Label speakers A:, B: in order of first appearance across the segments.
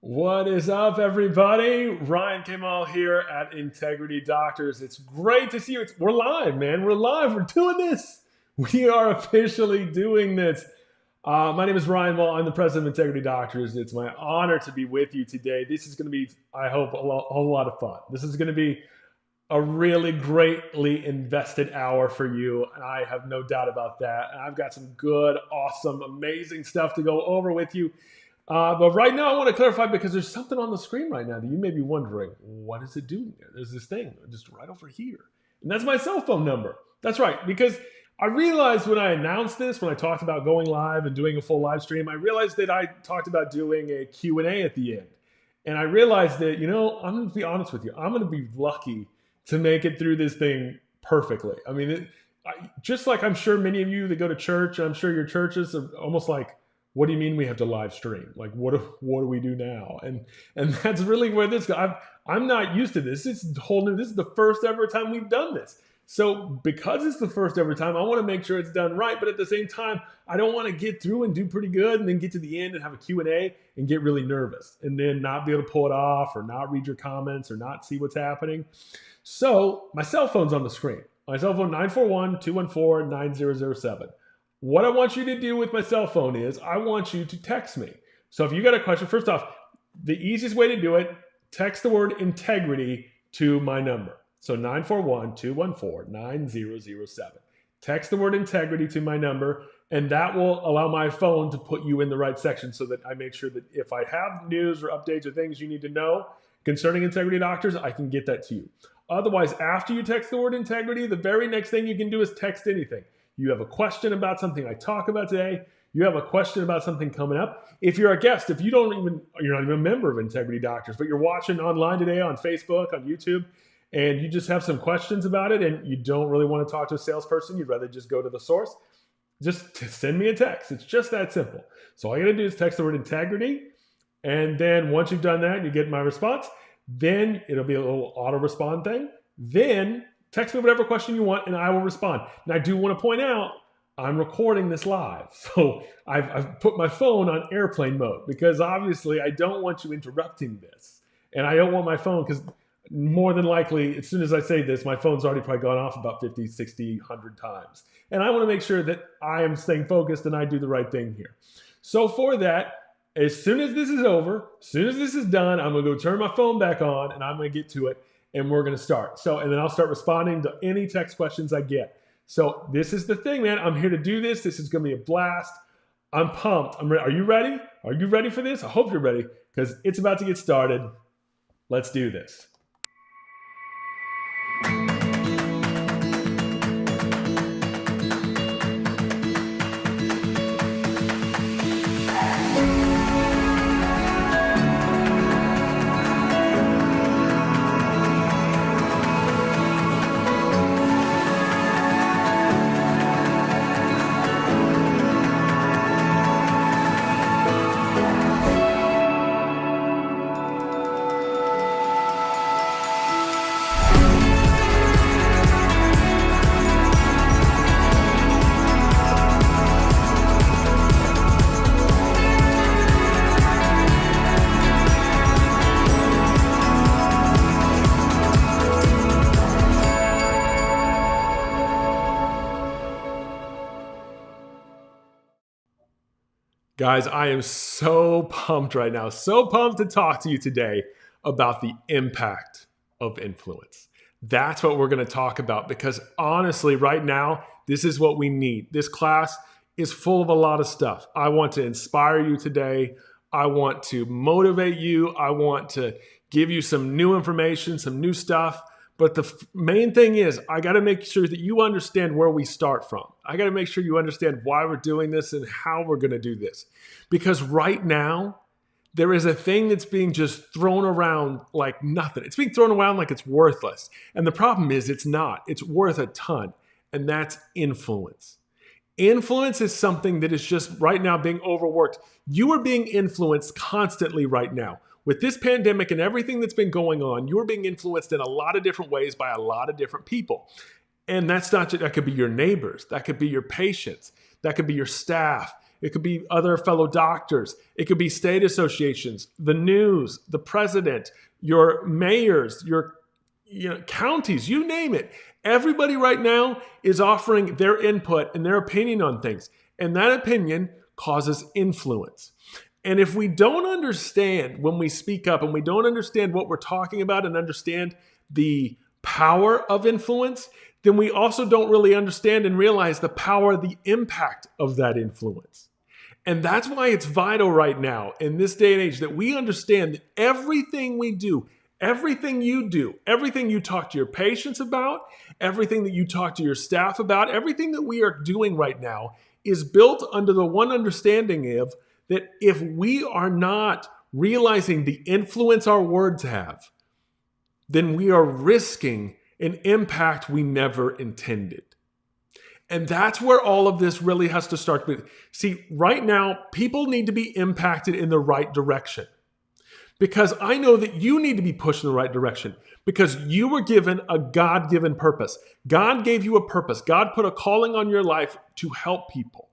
A: What is up, everybody? Ryan Kimmel here at Integrity Doctors. It's great to see you. We're live, man. We're live. We're doing this. We are officially doing this. My name is Ryan Maule. I'm the president of Integrity Doctors. It's my honor to be with you today. This is going to be, I hope, a whole lot of fun. This is going to be a really greatly invested hour for you, and I have no doubt about that. And I've got some good, awesome, amazing stuff to go over with you. But right now, I want to clarify because there's something on the screen right now that you may be wondering, what is it doing there? There's this thing just right over here. And that's my cell phone number. That's right, because I realized when I announced this, when I talked about going live and doing a full live stream, I realized that I talked about doing a Q&A at the end. And I realized that, I'm going to be honest with you, I'm going to be lucky to make it through this thing perfectly. I mean, just like I'm sure many of you that go to church, I'm sure your churches are almost like, what do you mean we have to live stream? Like, what do we do now? And that's really where this goes. I'm not used to this. It's whole new. This is the first ever time we've done this. So because it's the first ever time, I want to make sure it's done right. But at the same time, I don't want to get through and do pretty good and then get to the end and have a Q&A and get really nervous and then not be able to pull it off or not read your comments or not see what's happening. So my cell phone's on the screen. My cell phone, 941-214-9007. What I want you to do with my cell phone is I want you to text me. So if you got a question, first off, the easiest way to do it, text the word integrity to my number. So 941-214-9007. Text the word integrity to my number, and that will allow my phone to put you in the right section so that I make sure that if I have news or updates or things you need to know concerning Integrity Doctors, I can get that to you. Otherwise, after you text the word integrity, the very next thing you can do is text anything. You have a question about something I talk about today. You have a question about something coming up. If you're a guest, if you're not even a member of Integrity Doctors, but you're watching online today on Facebook, on YouTube, and you just have some questions about it and you don't really want to talk to a salesperson, you'd rather just go to the source, just send me a text. It's just that simple. So all you got to do is text the word integrity. And then once you've done that and you get my response, then it'll be a little auto respond thing. Then text me whatever question you want, and I will respond. And I do want to point out, I'm recording this live. So I've put my phone on airplane mode because obviously I don't want you interrupting this. And I don't want my phone, because more than likely, as soon as I say this, my phone's already probably gone off about 50, 60, 100 times. And I want to make sure that I am staying focused and I do the right thing here. So for that, as soon as this is over, as soon as this is done, I'm going to go turn my phone back on and I'm going to get to it. And we're going to start. And then I'll start responding to any text questions I get. So this is the thing, man. I'm here to do this. This is going to be a blast. I'm pumped. Are you ready? Are you ready for this? I hope you're ready because it's about to get started. Let's do this. Guys, I am so pumped right now, so pumped to talk to you today about the impact of influence. That's what we're going to talk about because honestly, right now, this is what we need. This class is full of a lot of stuff. I want to inspire you today. I want to motivate you. I want to give you some new information, some new stuff. But the main thing is I got to make sure that you understand where we start from. I got to make sure you understand why we're doing this and how we're going to do this. Because right now, there is a thing that's being just thrown around like nothing. It's being thrown around like it's worthless. And the problem is it's not. It's worth a ton. And that's influence. Influence is something that is just right now being overworked. You are being influenced constantly right now. With this pandemic and everything that's been going on, you're being influenced in a lot of different ways by a lot of different people. And that's not just, that could be your neighbors, that could be your patients, that could be your staff. It could be other fellow doctors. It could be state associations, the news, the president, your mayors, your counties, you name it. Everybody right now is offering their input and their opinion on things. And that opinion causes influence. And if we don't understand when we speak up and we don't understand what we're talking about and understand the power of influence, then we also don't really understand and realize the power, the impact of that influence. And that's why it's vital right now in this day and age that we understand that everything we do, everything you do, everything you talk to your patients about, everything that you talk to your staff about, everything that we are doing right now is built under the one understanding of that if we are not realizing the influence our words have, then we are risking an impact we never intended. And that's where all of this really has to start with. See, right now, people need to be impacted in the right direction. Because I know that you need to be pushed in the right direction. Because you were given a God-given purpose. God gave you a purpose. God put a calling on your life to help people.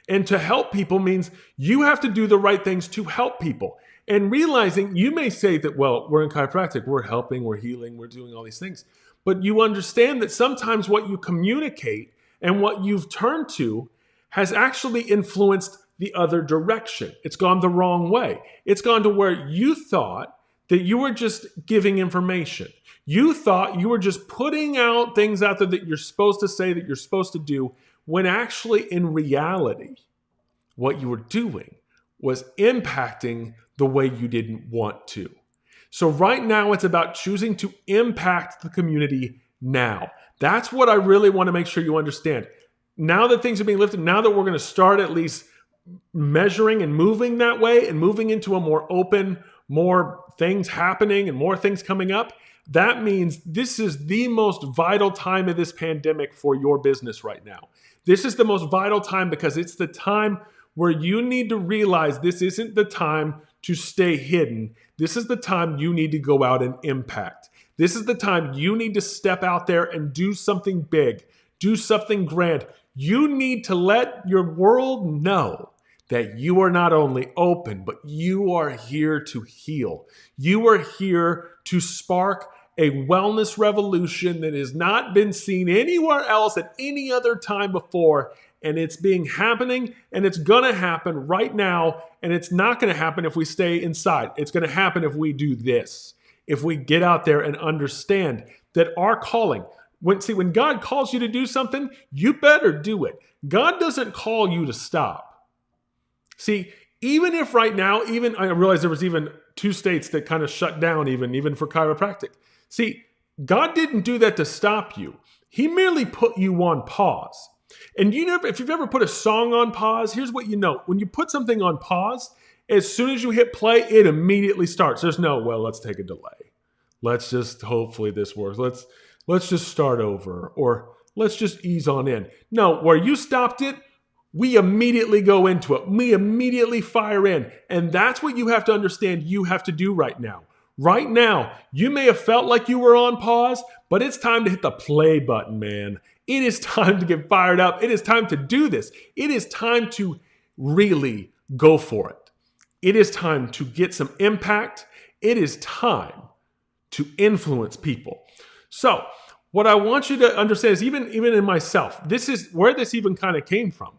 A: And to help people means you have to do the right things to help people. And realizing, you may say that, well, we're in chiropractic, we're helping, we're healing, we're doing all these things. But you understand that sometimes what you communicate and what you've turned to has actually influenced the other direction. It's gone the wrong way. It's gone to where you thought that you were just giving information. You thought you were just putting out things out there that you're supposed to say, that you're supposed to do, when actually in reality, what you were doing was impacting the way you didn't want to. So right now it's about choosing to impact the community now. That's what I really want to make sure you understand. Now that things are being lifted, now that we're going to start at least measuring and moving that way and moving into a more open, more things happening and more things coming up, that means this is the most vital time of this pandemic for your business right now. This is the most vital time because it's the time where you need to realize this isn't the time to stay hidden. This is the time you need to go out and impact. This is the time you need to step out there and do something big, do something grand. You need to let your world know that you are not only open, but you are here to heal. You are here to spark a wellness revolution that has not been seen anywhere else at any other time before. And it's happening, and it's going to happen right now. And it's not going to happen if we stay inside. It's going to happen if we do this. If we get out there and understand that our calling, when God calls you to do something, you better do it. God doesn't call you to stop. See, even if right now, I realize there was even 2 states that kind of shut down even for chiropractic. See, God didn't do that to stop you. He merely put you on pause. And if you've ever put a song on pause, here's what you know. When you put something on pause, as soon as you hit play, it immediately starts. There's no, well, let's take a delay. Let's just, hopefully this works. Let's just start over, or let's just ease on in. No, where you stopped it, we immediately go into it. We immediately fire in. And that's what you have to understand you have to do right now. Right now, you may have felt like you were on pause, but it's time to hit the play button, man. It is time to get fired up. It is time to do this. It is time to really go for it. It is time to get some impact. It is time to influence people. So what I want you to understand is even in myself, this is where this even kind of came from.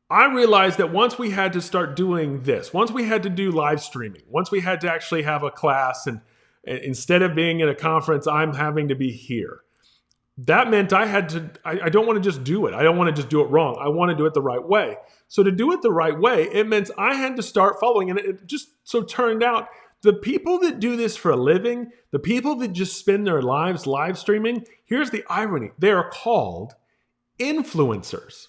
A: I realized that once we had to start doing this, once we had to do live streaming, once we had to actually have a class, and instead of being in a conference, I'm having to be here. That meant I don't want to just do it. I don't want to just do it wrong. I want to do it the right way. So to do it the right way, it meant I had to start following. And it just so turned out the people that do this for a living, the people that just spend their lives live streaming, here's the irony. They are called influencers.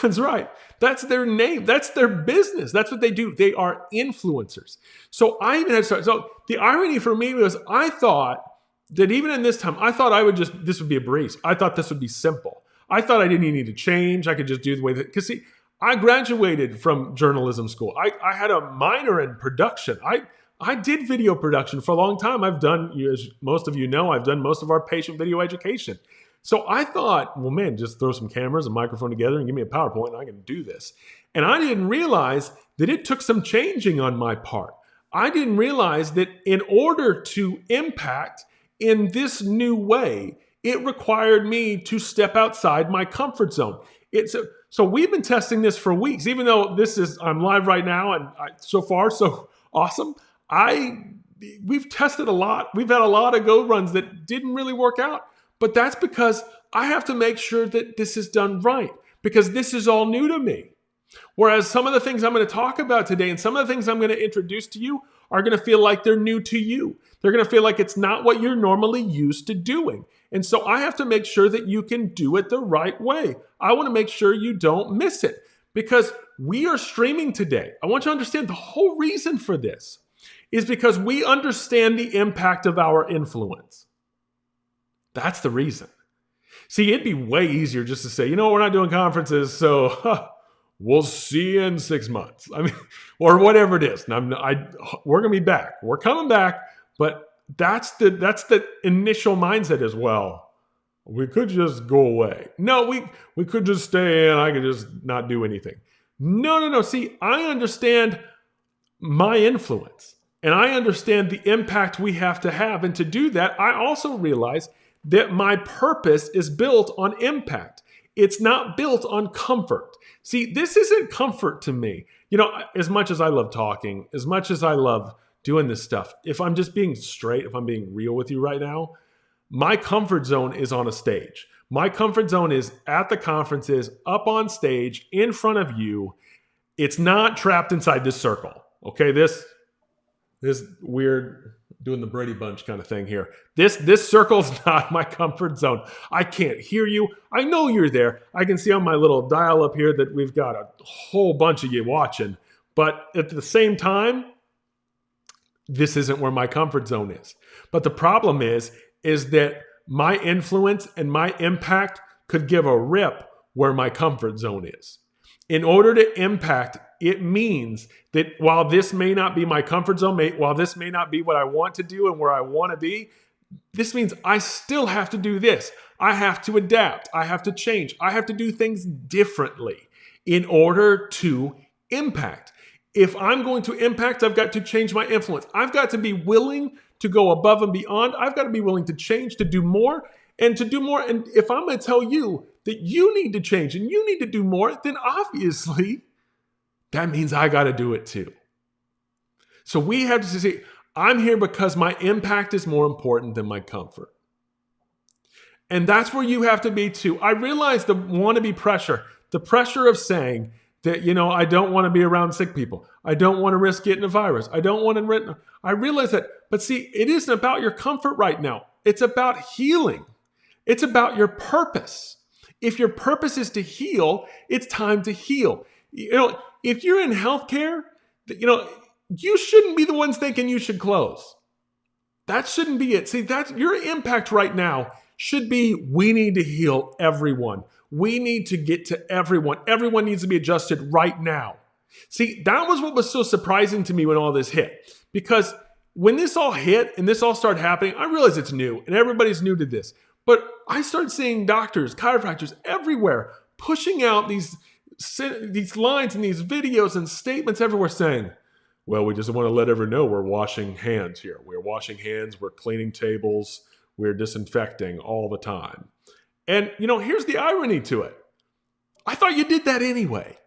A: That's right. That's their name. That's their business. That's what they do. They are influencers. So I even had to start. So the irony for me was I thought that even in this time, I thought this would be a breeze. I thought this would be simple. I thought I didn't even need to change. I could just do the way that, because see, I graduated from journalism school. I had a minor in production. I did video production for a long time. I've done, as most of you know, I've done most of our patient video education. So I thought, well, man, just throw some cameras and microphone together and give me a PowerPoint and I can do this. And I didn't realize that it took some changing on my part. I didn't realize that in order to impact in this new way, it required me to step outside my comfort zone. So we've been testing this for weeks, even though I'm live right now and so far so awesome. We've tested a lot. We've had a lot of go runs that didn't really work out, but that's because I have to make sure that this is done right because this is all new to me. Whereas some of the things I'm going to talk about today and some of the things I'm going to introduce to you are going to feel like they're new to you. They're going to feel like it's not what you're normally used to doing. And so I have to make sure that you can do it the right way. I want to make sure you don't miss it because we are streaming today. I want you to understand the whole reason for this is because we understand the impact of our influence. That's the reason. See, it'd be way easier just to say, we're not doing conferences, so we'll see you in 6 months. I mean, or whatever it is. We're going to be back. We're coming back, but that's the initial mindset as well. We could just go away. No, we could just stay in. I could just not do anything. No. See, I understand my influence and I understand the impact we have to have. And to do that, I also realize that my purpose is built on impact. It's not built on comfort. See, this isn't comfort to me. As much as I love talking, as much as I love doing this stuff, if I'm just being straight, if I'm being real with you right now, my comfort zone is on a stage. My comfort zone is at the conferences, up on stage, in front of you. It's not trapped inside this circle. Okay, this weird doing the Brady Bunch kind of thing here. This circle's not my comfort zone. I can't hear you. I know you're there. I can see on my little dial up here that we've got a whole bunch of you watching. But at the same time, this isn't where my comfort zone is. But the problem is that my influence and my impact could give a rip where my comfort zone is. In order to impact, it means that while this may not be my comfort zone, while this may not be what I want to do and where I want to be, this means I still have to do this. I have to adapt. I have to change. I have to do things differently in order to impact. If I'm going to impact, I've got to change my influence. I've got to be willing to go above and beyond. I've got to be willing to change, to do more, and to do more. And if I'm going to tell you that you need to change and you need to do more, then obviously that means I got to do it too. So we have to say, I'm here because my impact is more important than my comfort. And that's where you have to be too. I realize the wannabe pressure, the pressure of saying that, I don't want to be around sick people. I don't want to risk getting a virus. I don't want to, I realize that. But see, it isn't about your comfort right now. It's about healing. It's about your purpose. If your purpose is to heal, it's time to heal. If you're in healthcare, you shouldn't be the ones thinking you should close. That shouldn't be it. See, that's your impact right now should be, we need to heal everyone. We need to get to everyone. Everyone needs to be adjusted right now. See, that was what was so surprising to me when all this hit. Because when this all hit and this all started happening, I realized it's new and everybody's new to this. But I started seeing doctors, chiropractors everywhere pushing out these lines and these videos and statements everywhere saying, well, we just want to let everyone know we're washing hands here. We're washing hands. We're cleaning tables. We're disinfecting all the time. And, here's the irony to it. I thought you did that anyway.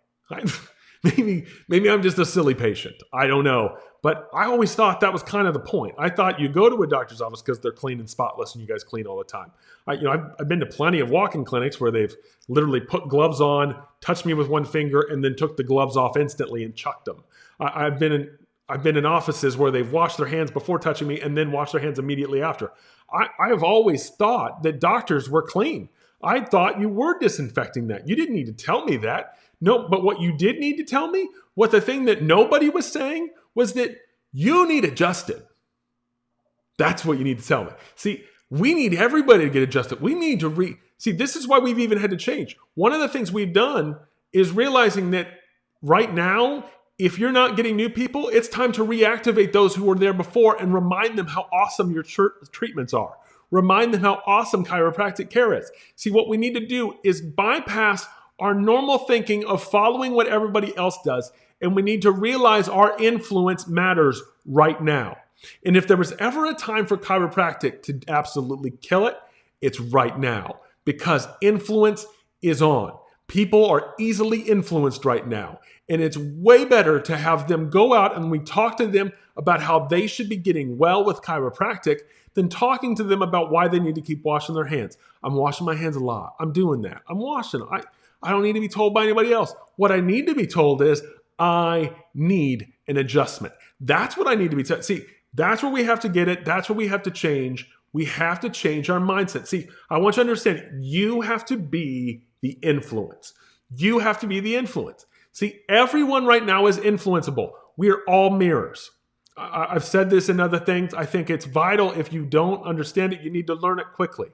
A: Maybe I'm just a silly patient. I don't know. But I always thought that was kind of the point. I thought you go to a doctor's office because they're clean and spotless and you guys clean all the time. I've been to plenty of walk-in clinics where they've literally put gloves on, touched me with one finger, and then took the gloves off instantly and chucked them. I've been in offices where they've washed their hands before touching me and then washed their hands immediately after. I have always thought that doctors were clean. I thought you were disinfecting that. You didn't need to tell me that. No, but what you did need to tell me, what the thing that nobody was saying was that you need adjusted. That's what you need to tell me. See, we need everybody to get adjusted. We need to see, this is why we've even had to change. One of the things we've done is realizing that right now, if you're not getting new people, it's time to reactivate those who were there before and remind them how awesome your treatments are. remind them how awesome chiropractic care is. See, what we need to do is bypass our normal thinking of following what everybody else does, and we need to realize our influence matters right now. And if there was ever a time for chiropractic to absolutely kill it, it's right now, because influence is on. People are easily influenced right now. And it's way better to have them go out and we talk to them about how they should be getting well with chiropractic than talking to them about why they need to keep washing their hands. I'm washing my hands a lot. I'm doing that. I'm washing them. I don't need to be told by anybody else. What I need to be told is I need an adjustment. That's what I need to be told. See, that's where we have to get it. That's where we have to change. We have to change our mindset. See, I want you to understand, you have to be the influence. You have to be the influence. See, everyone right now is influenceable. We are all mirrors. I've said this in other things. I think it's vital. If you don't understand it, you need to learn it quickly.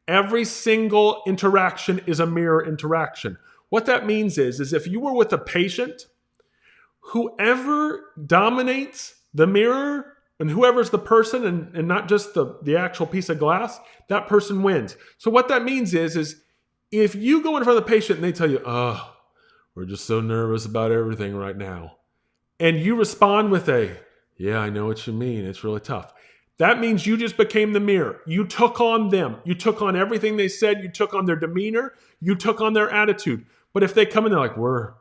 A: Every single interaction is a mirror interaction. What that means is if you were with a patient, whoever dominates the mirror and whoever's the person and not just the actual piece of glass, that person wins. So what that means is if you go in front of the patient and they tell you, oh, we're just so nervous about everything right now, and you respond with yeah, I know what you mean. It's really tough. That means you just became the mirror. You took on them. You took on everything they said. You took on their demeanor. You took on their attitude. But if they come in, they're like, we're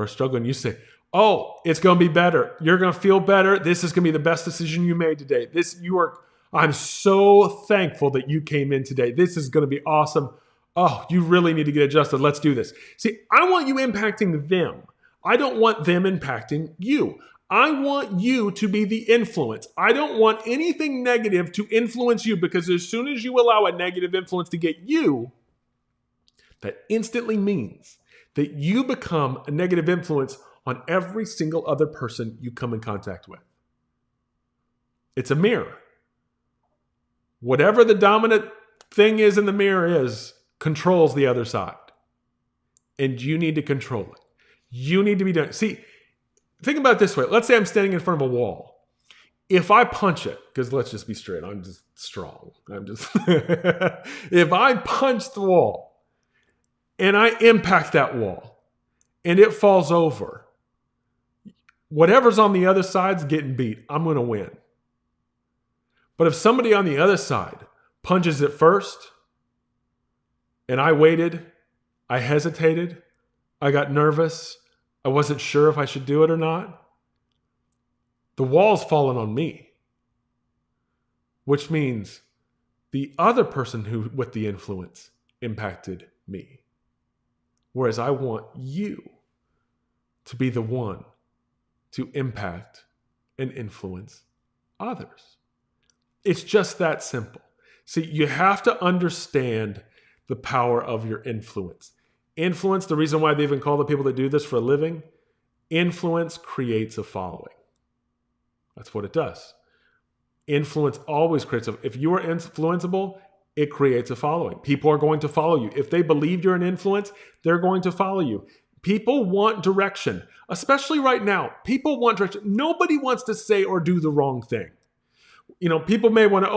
A: struggling. You say, oh, it's going to be better. You're going to feel better. This is going to be the best decision you made today. I'm so thankful that you came in today. This is going to be awesome. Oh, you really need to get adjusted. Let's do this. See, I want you impacting them. I don't want them impacting you. I want you to be the influence. I don't want anything negative to influence you, because as soon as you allow a negative influence to get you, that instantly means that you become a negative influence on every single other person you come in contact with. It's a mirror. Whatever the dominant thing is in the mirror controls the other side. And you need to control it. You need to be done. See, think about it this way. Let's say I'm standing in front of a wall. If I punch it, because let's just be straight, I'm just strong. If I punch the wall and I impact that wall and it falls over, whatever's on the other side's getting beat. I'm going to win. But if somebody on the other side punches it first, and I waited, I hesitated, I got nervous, I wasn't sure if I should do it or not, the wall's fallen on me. Which means the other person who with the influence impacted me. Whereas I want you to be the one to impact and influence others. It's just that simple. See, you have to understand the power of your influence. Influence, the reason why they even call the people that do this for a living, influence creates a following. That's what it does. Influence always creates if you are influenceable, it creates a following. People are going to follow you. If they believe you're an influence, they're going to follow you. People want direction, especially right now. People want direction. Nobody wants to say or do the wrong thing. People may want to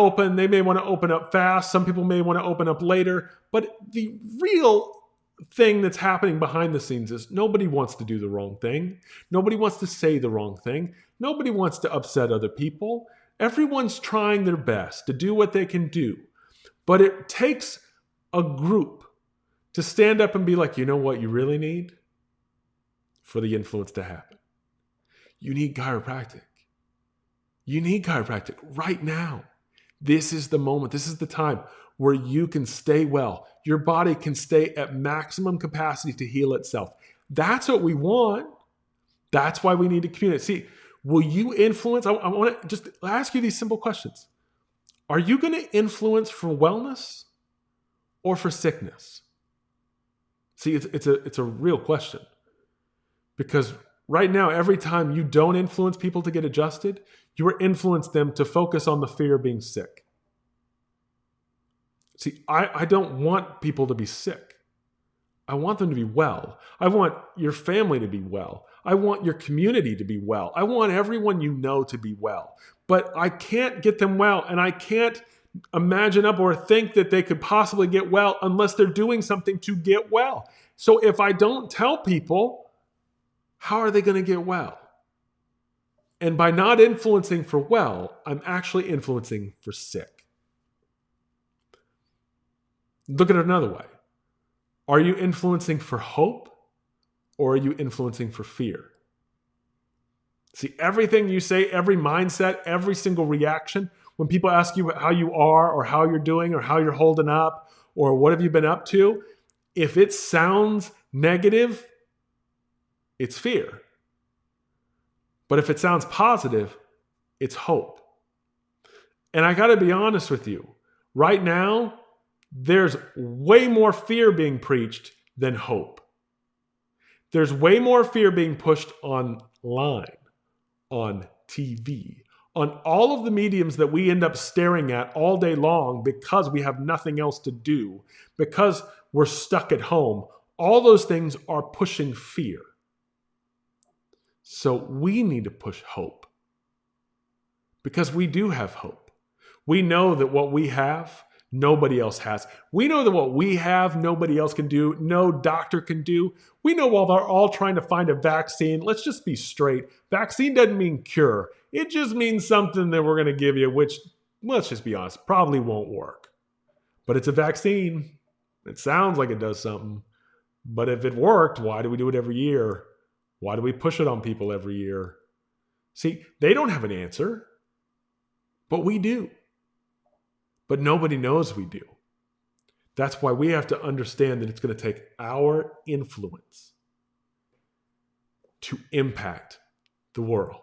A: open up fast. Some people may want to open up later. But the real thing that's happening behind the scenes is nobody wants to do the wrong thing. Nobody wants to say the wrong thing. Nobody wants to upset other people. Everyone's trying their best to do what they can do. But it takes a group to stand up and be like, you know what you really need for the influence to happen? You need chiropractic. You need chiropractic right now. This is the moment. This is the time where you can stay well. Your body can stay at maximum capacity to heal itself. That's what we want. That's why we need to communicate. See, will you influence? I want to just ask you these simple questions. Are you going to influence for wellness or for sickness? See, it's a real question. Because right now, every time you don't influence people to get adjusted, you influence them to focus on the fear of being sick. See, I don't want people to be sick. I want them to be well. I want your family to be well. I want your community to be well. I want everyone you know to be well. But I can't get them well, and I can't imagine up or think that they could possibly get well unless they're doing something to get well. So if I don't tell people, how are they going to get well? And by not influencing for well, I'm actually influencing for sick. Look at it another way. Are you influencing for hope or are you influencing for fear? See, everything you say, every mindset, every single reaction, when people ask you how you are or how you're doing or how you're holding up or what have you been up to, if it sounds negative, it's fear. But if it sounds positive, it's hope. And I got to be honest with you, right now, there's way more fear being preached than hope. There's way more fear being pushed online, on TV, on all of the mediums that we end up staring at all day long because we have nothing else to do, because we're stuck at home. All those things are pushing fear. So we need to push hope because we do have hope. We know that what we have, nobody else has. We know that what we have, nobody else can do. No doctor can do. We know while they're all trying to find a vaccine, let's just be straight. Vaccine doesn't mean cure. It just means something that we're going to give you, which, let's just be honest, probably won't work. But it's a vaccine. It sounds like it does something. But if it worked, why do we do it every year? Why do we push it on people every year? See, they don't have an answer, but we do. But nobody knows we do. That's why we have to understand that it's going to take our influence to impact the world.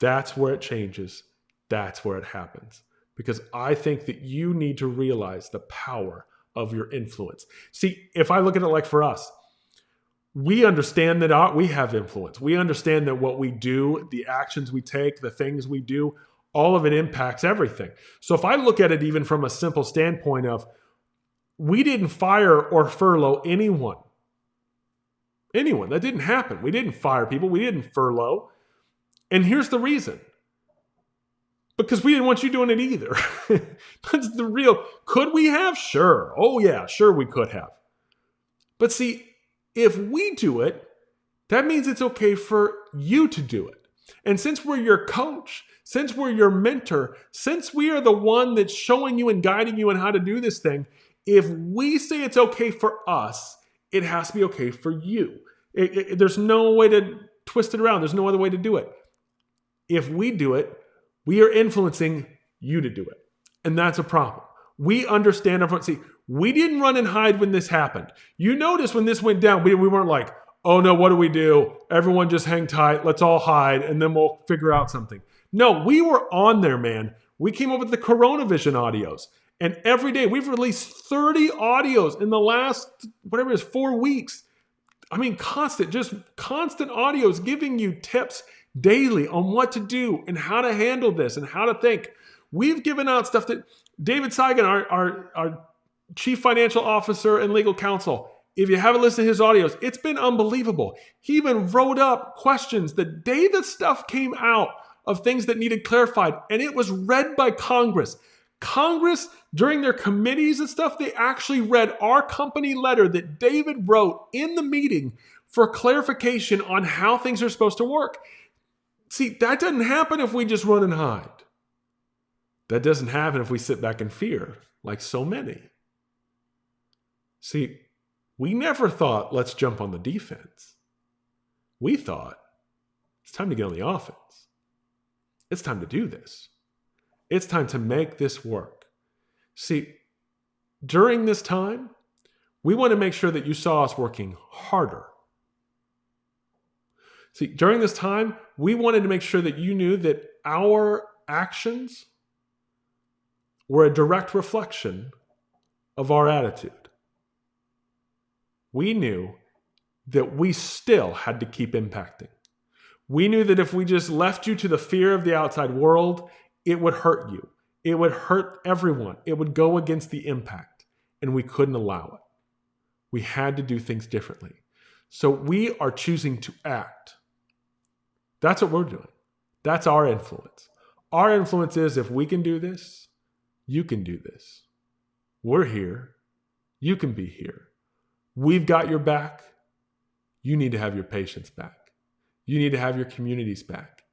A: That's where it changes. That's where it happens. Because I think that you need to realize the power of your influence. See, if I look at it like for us, we understand that we have influence. We understand that what we do, the actions we take, the things we do, all of it impacts everything. So if I look at it even from a simple standpoint of, we didn't fire or furlough anyone. Anyone. That didn't happen. We didn't fire people. We didn't furlough. And here's the reason. Because we didn't want you doing it either. That's the real. Could we have? Sure. Oh yeah, sure we could have. But see, if we do it, that means it's okay for you to do it. And since we're your coach, since we're your mentor, since we are the one that's showing you and guiding you on how to do this thing, if we say it's okay for us, it has to be okay for you. There's no way to twist it around. There's no other way to do it. If we do it, we are influencing you to do it. And that's a problem. We understand our, see, we didn't run and hide when this happened. You notice when this went down, we weren't like, oh no, what do we do? Everyone just hang tight. Let's all hide and then we'll figure out something. No, we were on there, man. We came up with the Coronavision audios. And every day we've released 30 audios in the last, whatever it is, 4 weeks. I mean, constant audios giving you tips daily on what to do and how to handle this and how to think. We've given out stuff that David Seigan, our chief financial officer and legal counsel, if you haven't listened to his audios, it's been unbelievable. He even wrote up questions the day the stuff came out of things that needed clarified, and it was read by Congress. Congress, during their committees and stuff, they actually read our company letter that David wrote in the meeting for clarification on how things are supposed to work. See, that doesn't happen if we just run and hide. That doesn't happen if we sit back in fear, like so many. See, we never thought, let's jump on the defense. We thought, it's time to get on the offense. It's time to do this. It's time to make this work. See, during this time, we want to make sure that you saw us working harder. See, during this time, we wanted to make sure that you knew that our actions were a direct reflection of our attitude. We knew that we still had to keep impacting. We knew that if we just left you to the fear of the outside world, it would hurt you. It would hurt everyone. It would go against the impact, and we couldn't allow it. We had to do things differently. So we are choosing to act. That's what we're doing. That's our influence. Our influence is if we can do this, You can do this. We're here. You can be here. We've got your back. You need to have your patients back. You need to have your communities back.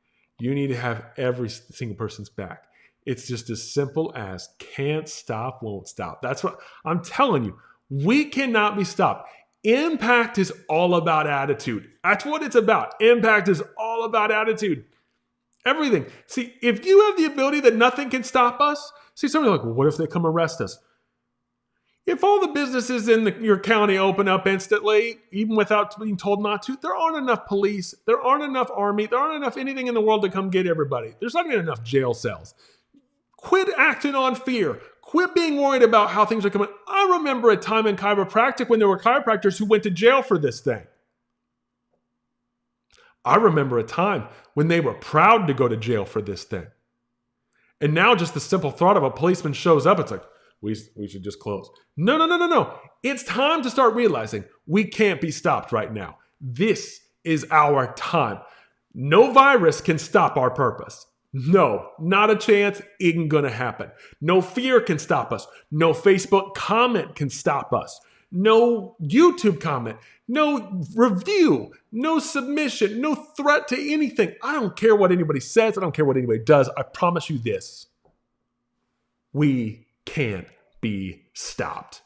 A: You need to have every single person's back. It's just as simple as can't stop, won't stop. That's what I'm telling you. We cannot be stopped. Impact is all about attitude. That's what it's about. Impact is all about attitude. Everything. See, if you have the ability that nothing can stop us, see, somebody's like, well, what if they come arrest us? If all the businesses in your county open up instantly, even without being told not to, there aren't enough police, there aren't enough army, there aren't enough anything in the world to come get everybody. There's not even enough jail cells. Quit acting on fear. Quit being worried about how things are coming. I remember a time in chiropractic when there were chiropractors who went to jail for this thing. I remember a time when they were proud to go to jail for this thing. And now just the simple thought of a policeman shows up, it's like, we should just close. No. It's time to start realizing we can't be stopped right now. This is our time. No virus can stop our purpose. No, not a chance. It ain't gonna happen. No fear can stop us. No Facebook comment can stop us. No YouTube comment. No review. No submission. No threat to anything. I don't care what anybody says. I don't care what anybody does. I promise you this. We can't be stopped.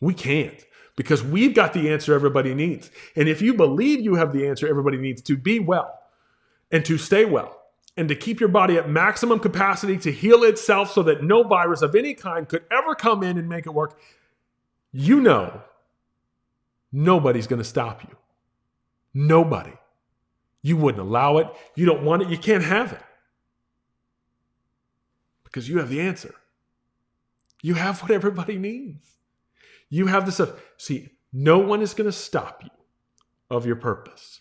A: We can't, because we've got the answer everybody needs. And if you believe you have the answer everybody needs to be well and to stay well and to keep your body at maximum capacity to heal itself so that no virus of any kind could ever come in and make it work, you know nobody's going to stop you. Nobody. You wouldn't allow it. You don't want it. You can't have it. Because you have the answer. You have what everybody needs. You have the stuff. See, no one is going to stop you of your purpose.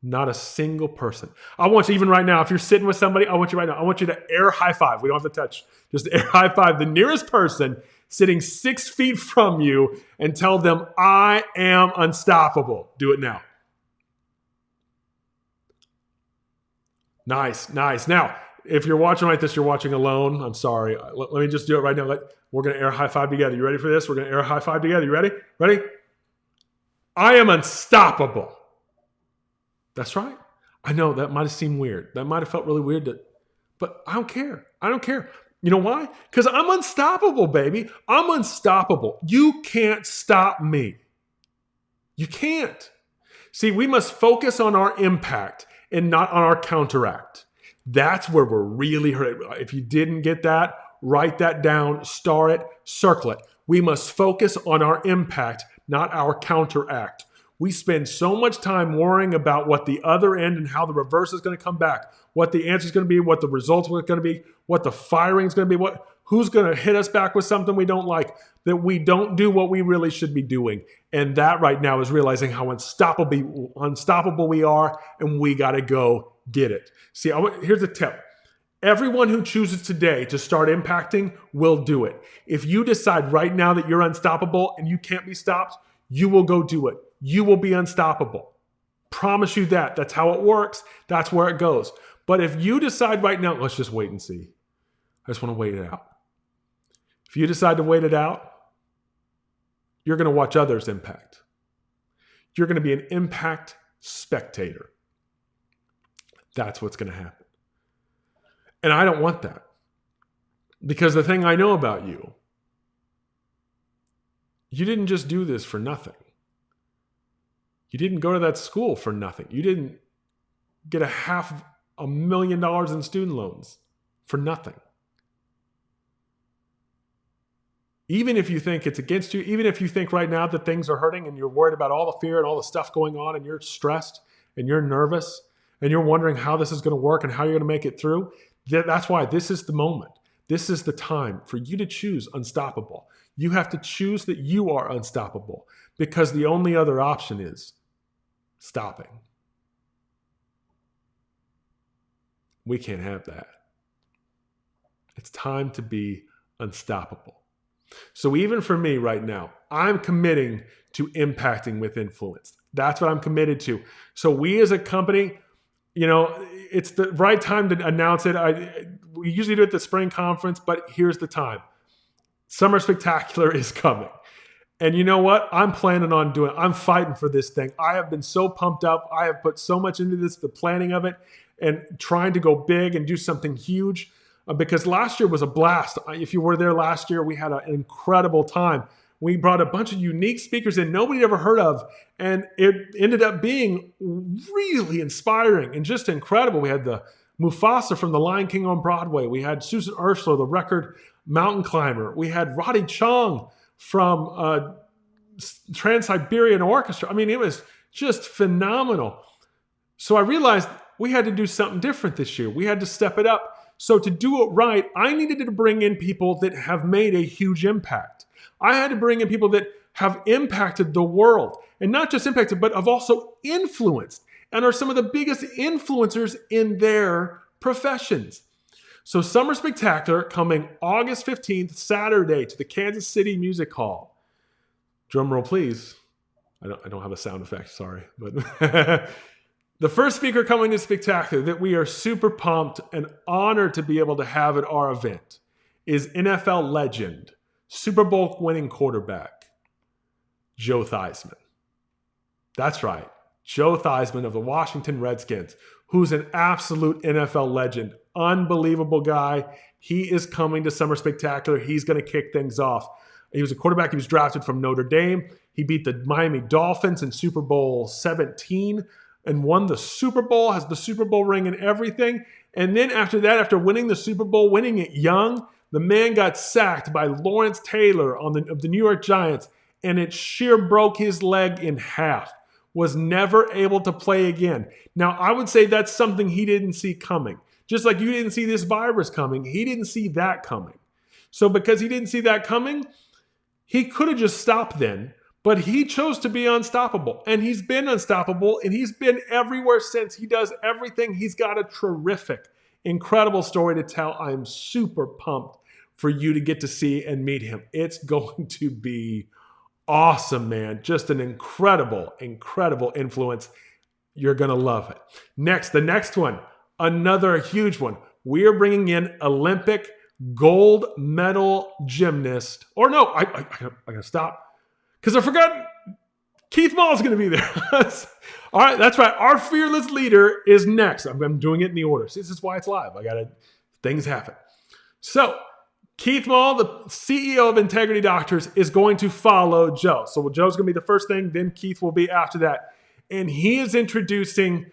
A: Not a single person. I want you, even right now, if you're sitting with somebody, I want you to air high five. We don't have to touch. Just air high five the nearest person sitting 6 feet from you and tell them, I am unstoppable. Do it now. Nice. Now, if you're watching like this, you're watching alone. I'm sorry. Let me just do it right now. We're going to air high five together. You ready for this? We're going to air high five together. You ready? Ready? I am unstoppable. That's right. I know that might have seemed weird. That might have felt really weird, but I don't care. I don't care. You know why? Because I'm unstoppable, baby. I'm unstoppable. You can't stop me. You can't. See, we must focus on our impact and not on our counteract. That's where we're really hurt. If you didn't get that, write that down, star it, circle it. We must focus on our impact, not our counteract. We spend so much time worrying about what the other end and how the reverse is going to come back, what the answer is going to be, what the results are going to be, what the firing is going to be, who's going to hit us back with something we don't like, that we don't do what we really should be doing. And that right now is realizing how unstoppable we are, and we got to go get it. See, here's a tip. Everyone who chooses today to start impacting will do it. If you decide right now that you're unstoppable and you can't be stopped, you will go do it. You will be unstoppable. Promise you that. That's how it works. That's where it goes. But if you decide right now, let's just wait and see. I just want to wait it out. If you decide to wait it out, you're going to watch others impact. You're going to be an impact spectator. That's what's going to happen. And I don't want that. Because the thing I know about you, you didn't just do this for nothing. You didn't go to that school for nothing. You didn't get $500,000 in student loans for nothing. Even if you think it's against you, even if you think right now that things are hurting and you're worried about all the fear and all the stuff going on and you're stressed and you're nervous and you're wondering how this is going to work and how you're going to make it through, that's why this is the moment. This is the time for you to choose unstoppable. You have to choose that you are unstoppable, because the only other option is stopping. We can't have that. It's time to be unstoppable. So even for me right now, I'm committing to impacting with influence. That's what I'm committed to. So we as a company, It's the right time to announce it. We usually do it at the spring conference, but here's the time. Summer Spectacular is coming. And you know what? I'm planning on doing it. I'm fighting for this thing. I have been so pumped up. I have put so much into this, the planning of it, and trying to go big and do something huge. Because last year was a blast. If you were there last year, we had an incredible time. We brought a bunch of unique speakers in nobody had ever heard of, and it ended up being really inspiring and just incredible. We had the Mufasa from The Lion King on Broadway. We had Susan Ursula, the record mountain climber. We had Roddy Chong from Trans-Siberian Orchestra. I mean, it was just phenomenal. So I realized we had to do something different this year. We had to step it up. So to do it right, I needed to bring in people that have made a huge impact. I had to bring in people that have impacted the world, and not just impacted, but have also influenced and are some of the biggest influencers in their professions. So Summer Spectacular coming August 15th, Saturday, to the Kansas City Music Hall. Drum roll, please. I don't have a sound effect, sorry. But the first speaker coming to Spectacular that we are super pumped and honored to be able to have at our event is NFL legend, Super Bowl winning quarterback, Joe Theismann. That's right, Joe Theismann of the Washington Redskins, who's an absolute NFL legend, unbelievable guy. He is coming to Summer Spectacular. He's going to kick things off. He was a quarterback. He was drafted from Notre Dame. He beat the Miami Dolphins in Super Bowl 17 and won the Super Bowl, has the Super Bowl ring and everything. And then after that, after winning the Super Bowl, winning it young, the man got sacked by Lawrence Taylor of the New York Giants, and it sheer broke his leg in half. Was never able to play again. Now, I would say that's something he didn't see coming. Just like you didn't see this virus coming, he didn't see that coming. So because he didn't see that coming, he could have just stopped then, but he chose to be unstoppable. And he's been unstoppable, and he's been everywhere since. He does everything. He's got a terrific, incredible story to tell. I'm super pumped for you to get to see and meet him. It's going to be awesome, man. Just an incredible, incredible influence. You're going to love it. Next, the next one, another huge one. We are bringing in Olympic gold medal gymnast. Or no, I got to stop because I forgot Keith Maule is going to be there. All right, that's right. Our fearless leader is next. I'm doing it in the order. See, this is why it's live. Things happen. So, Keith Maule, the CEO of Integrity Doctors, is going to follow Joe. So Joe's going to be the first thing, then Keith will be after that. And he is introducing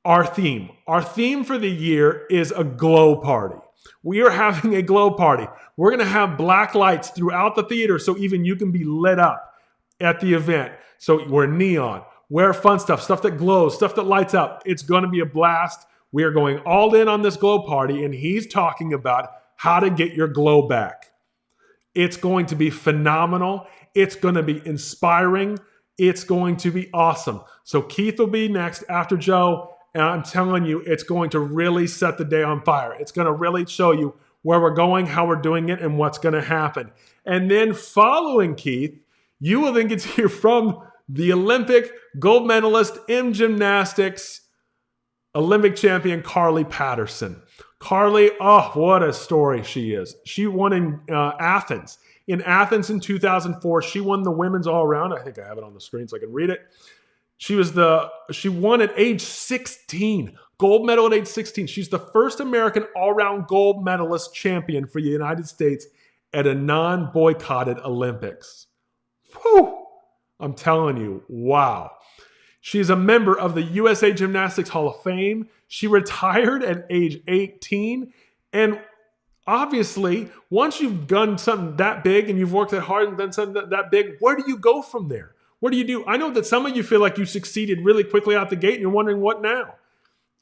A: our theme. Our theme for the year is a glow party. We are having a glow party. We're going to have black lights throughout the theater so even you can be lit up at the event. So we're neon, wear fun stuff that glows, stuff that lights up. It's going to be a blast. We are going all in on this glow party, and he's talking about how to get your glow back. It's going to be phenomenal. It's going to be inspiring. It's going to be awesome. So Keith will be next after Joe, and I'm telling you, it's going to really set the day on fire. It's going to really show you where we're going, how we're doing it, and what's going to happen. And then following Keith, you will then get to hear from the Olympic gold medalist in gymnastics, Olympic champion Carly Patterson. Carly, oh, what a story she is. She won in Athens. In Athens in 2004, she won the women's all-around. I think I have it on the screen so I can read it. She won at age 16, gold medal at age 16. She's the first American all-around gold medalist champion for the United States at a non-boycotted Olympics. Whew! I'm telling you, wow. She's a member of the USA Gymnastics Hall of Fame. She retired at age 18. And obviously, once you've done something that big and you've worked that hard and done something that big, where do you go from there? What do you do? I know that some of you feel like you succeeded really quickly out the gate and you're wondering what now.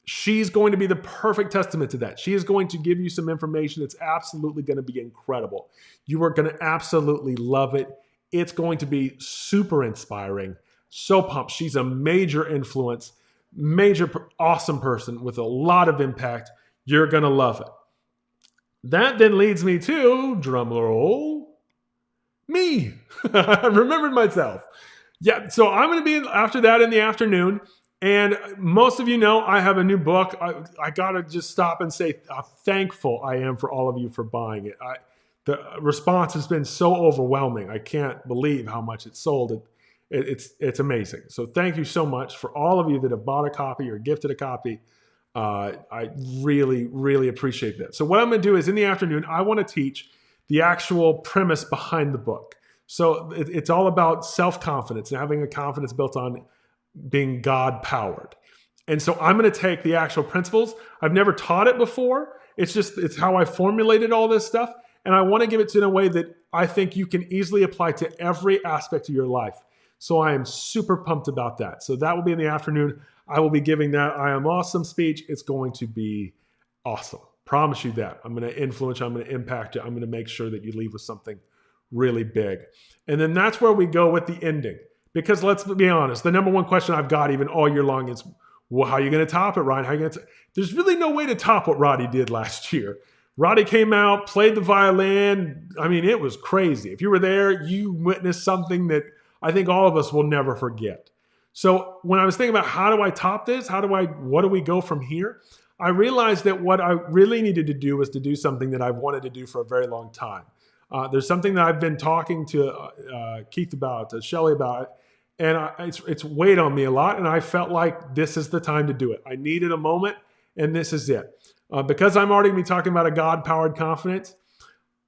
A: She's going to be the perfect testament to that. She is going to give you some information that's absolutely going to be incredible. You are going to absolutely love it. It's going to be super inspiring. So pumped. She's a major influence, awesome person with a lot of impact. You're going to love it. That then leads me to, drum roll, me. I remembered myself. Yeah, so I'm going to be after that in the afternoon. And most of you know I have a new book. I got to just stop and say how thankful I am for all of you for buying it. The response has been so overwhelming. I can't believe how much it sold. It's amazing. So thank you so much for all of you that have bought a copy or gifted a copy. I really, really appreciate that. So what I'm going to do is in the afternoon, I want to teach the actual premise behind the book. So it's all about self-confidence and having a confidence built on being God-powered. And so I'm going to take the actual principles. I've never taught it before. It's how I formulated all this stuff. And I want to give it to you in a way that I think you can easily apply to every aspect of your life. So I am super pumped about that. So that will be in the afternoon. I will be giving that I Am Awesome speech. It's going to be awesome. Promise you that. I'm going to influence you. I'm going to impact you. I'm going to make sure that you leave with something really big. And then that's where we go with the ending. Because let's be honest, the number one question I've got even all year long is, well, how are you going to top it, Ryan? How are you going to There's really no way to top what Roddy did last year. Roddy came out, played the violin. I mean, it was crazy. If you were there, you witnessed something that I think all of us will never forget. So when I was thinking about how do I top this? What do we go from here? I realized that what I really needed to do was to do something that I've wanted to do for a very long time. There's something that I've been talking to Keith about, to Shelly about, and it's weighed on me a lot, and I felt like this is the time to do it. I needed a moment, and this is it. Because I'm already going to be talking about a God-powered confidence,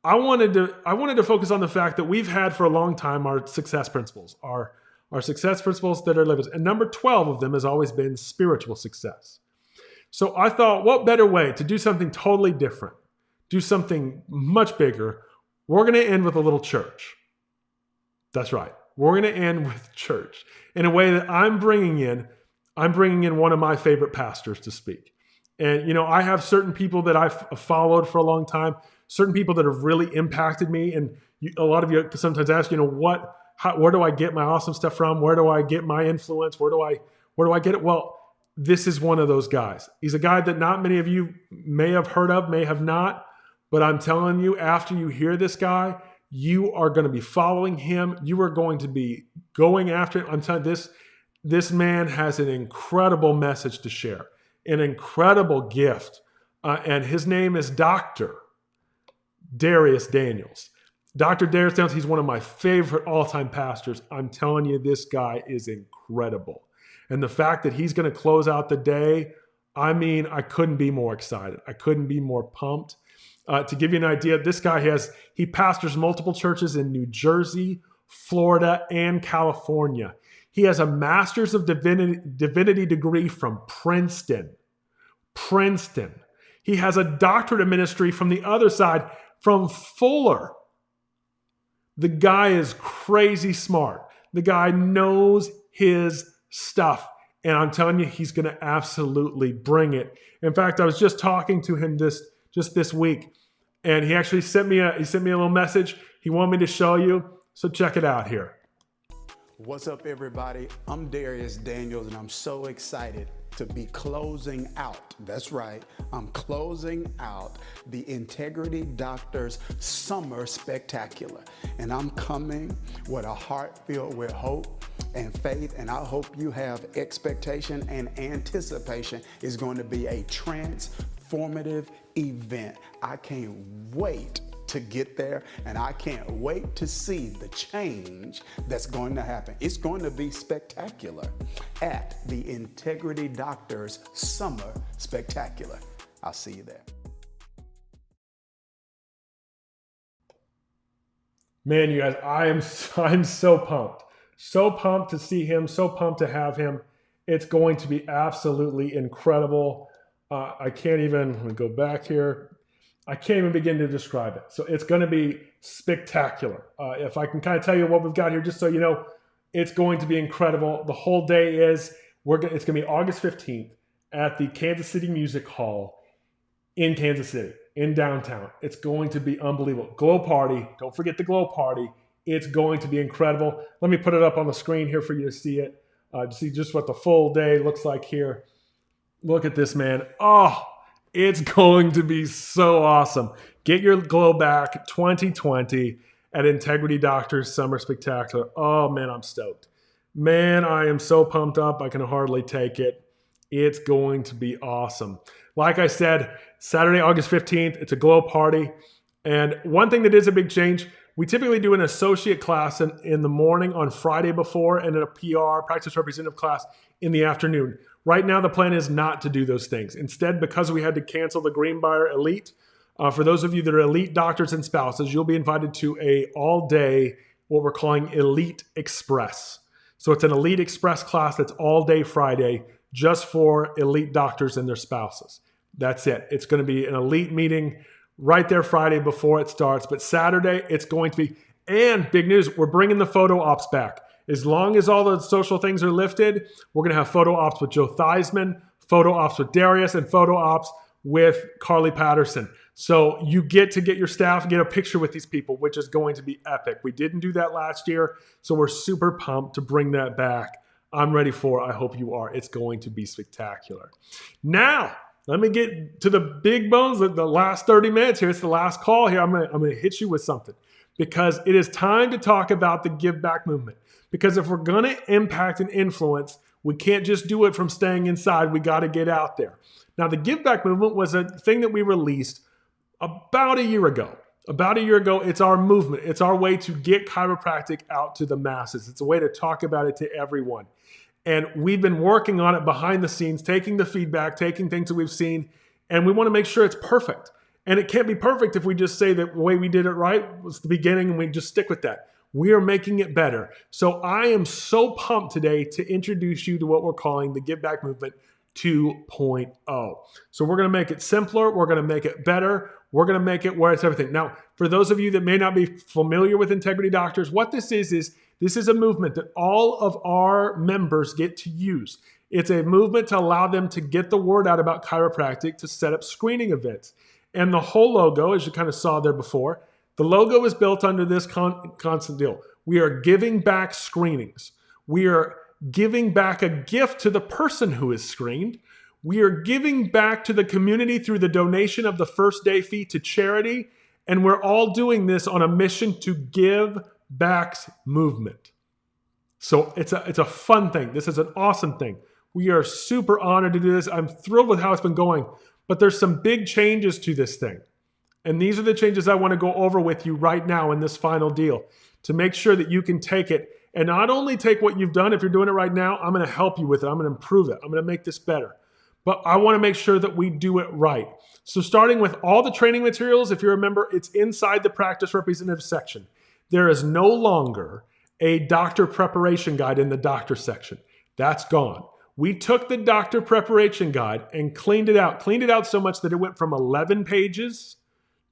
A: I wanted to focus on the fact that we've had for a long time our success principles, our success principles that are living. And number 12 of them has always been spiritual success. So I thought, what better way to do something totally different, do something much bigger? We're going to end with a little church. That's right. We're going to end with church in a way that I'm bringing in one of my favorite pastors to speak. And, I have certain people that I've followed for a long time, certain people that have really impacted me. And a lot of you sometimes ask, where do I get my awesome stuff from? Where do I get my influence? Where do I get it? Well, this is one of those guys. He's a guy that not many of you may have heard of, may have not. But I'm telling you, after you hear this guy, you are going to be following him. You are going to be going after him. I'm telling you, this man has an incredible message to share, an incredible gift. And his name is Dr. Darius Daniels. Dr. Darius Daniels, he's one of my favorite all-time pastors. I'm telling you, this guy is incredible. And the fact that he's going to close out the day, I mean, I couldn't be more excited. I couldn't be more pumped. To give you an idea, this guy he pastors multiple churches in New Jersey, Florida, and California. He has a Master's of Divinity degree from Princeton. He has a doctorate of ministry from the other side, from Fuller. The guy is crazy smart. The guy knows his stuff. And I'm telling you, he's going to absolutely bring it. In fact, I was just talking to him just this week, and he actually sent me a little message. He wanted me to show you. So check it out here.
B: What's up, everybody? I'm Darius Daniels, and I'm so excited to be closing out. That's right. I'm closing out the Integrity Doctors Summer Spectacular. And I'm coming with a heart filled with hope and faith. And I hope you have expectation and anticipation. It's going to be a transformative event. I can't wait to get there, and I can't wait to see the change that's going to happen. It's going to be spectacular at the Integrity Doctors Summer Spectacular. I'll see you there.
A: Man, you guys, I'm so pumped. So pumped to see him, so pumped to have him. It's going to be absolutely incredible. Let me go back here. I can't even begin to describe it. So it's going to be spectacular. If I can kind of tell you what we've got here, just so you know, it's going to be incredible. The whole day it's going to be August 15th at the Kansas City Music Hall in Kansas City, in downtown. It's going to be unbelievable. Glow party. Don't forget the glow party. It's going to be incredible. Let me put it up on the screen here for you to see it. To see just what the full day looks like here. Look at this, man. Oh, it's going to be so awesome. Get your glow back 2020 at Integrity Doctors Summer Spectacular. Oh, man, I'm stoked. Man, I am so pumped up. I can hardly take it. It's going to be awesome. Like I said, Saturday, August 15th, it's a glow party. And one thing that is a big change, we typically do an associate class in the morning on Friday before and then a PR, practice representative class in the afternoon. Right now, the plan is not to do those things. Instead, because we had to cancel the Greenbrier Elite, for those of you that are elite doctors and spouses, you'll be invited to a all-day, what we're calling Elite Express. So it's an Elite Express class that's all day Friday just for elite doctors and their spouses. That's it. It's going to be an elite meeting right there Friday before it starts. But Saturday, it's going to be, and big news, we're bringing the photo ops back. As long as all the social things are lifted, we're going to have photo ops with Joe Theismann, photo ops with Darius, and photo ops with Carly Patterson. So you get to get your staff, get a picture with these people, which is going to be epic. We didn't do that last year, so we're super pumped to bring that back. I'm ready for it. I hope you are. It's going to be spectacular. Now, let me get to the big bones, the last 30 minutes here. It's the last call here. I'm going to hit you with something because it is time to talk about the Give Back movement. Because if we're going to impact and influence, we can't just do it from staying inside. We got to get out there. Now, the Give Back movement was a thing that we released about a year ago. It's our movement. It's our way to get chiropractic out to the masses. It's a way to talk about it to everyone. And we've been working on it behind the scenes, taking the feedback, taking things that we've seen, and we want to make sure it's perfect. And it can't be perfect if we just say that the way we did it right was the beginning and we just stick with that. We are making it better. So I am so pumped today to introduce you to what we're calling the Give Back Movement 2.0. So we're going to make it simpler. We're going to make it better. We're going to make it where it's everything. Now, for those of you that may not be familiar with Integrity Doctors, what this is this is a movement that all of our members get to use. It's a movement to allow them to get the word out about chiropractic, to set up screening events. And the whole logo, as you kind of saw there before, the logo is built under this constant deal. We are giving back screenings. We are giving back a gift to the person who is screened. We are giving back to the community through the donation of the first day fee to charity. And we're all doing this on a mission to give back's movement. So it's a fun thing. This is an awesome thing. We are super honored to do this. I'm thrilled with how it's been going, but there's some big changes to this thing. And these are the changes I want to go over with you right now in this final deal to make sure that you can take it and not only take what you've done. If you're doing it right now, I'm going to help you with it. I'm going to improve it. I'm going to make this better. But I want to make sure that we do it right. So starting with all the training materials, if you remember, it's inside the practice representative section. There is no longer a doctor preparation guide in the doctor section. That's gone. We took the doctor preparation guide and cleaned it out so much that it went from 11 pages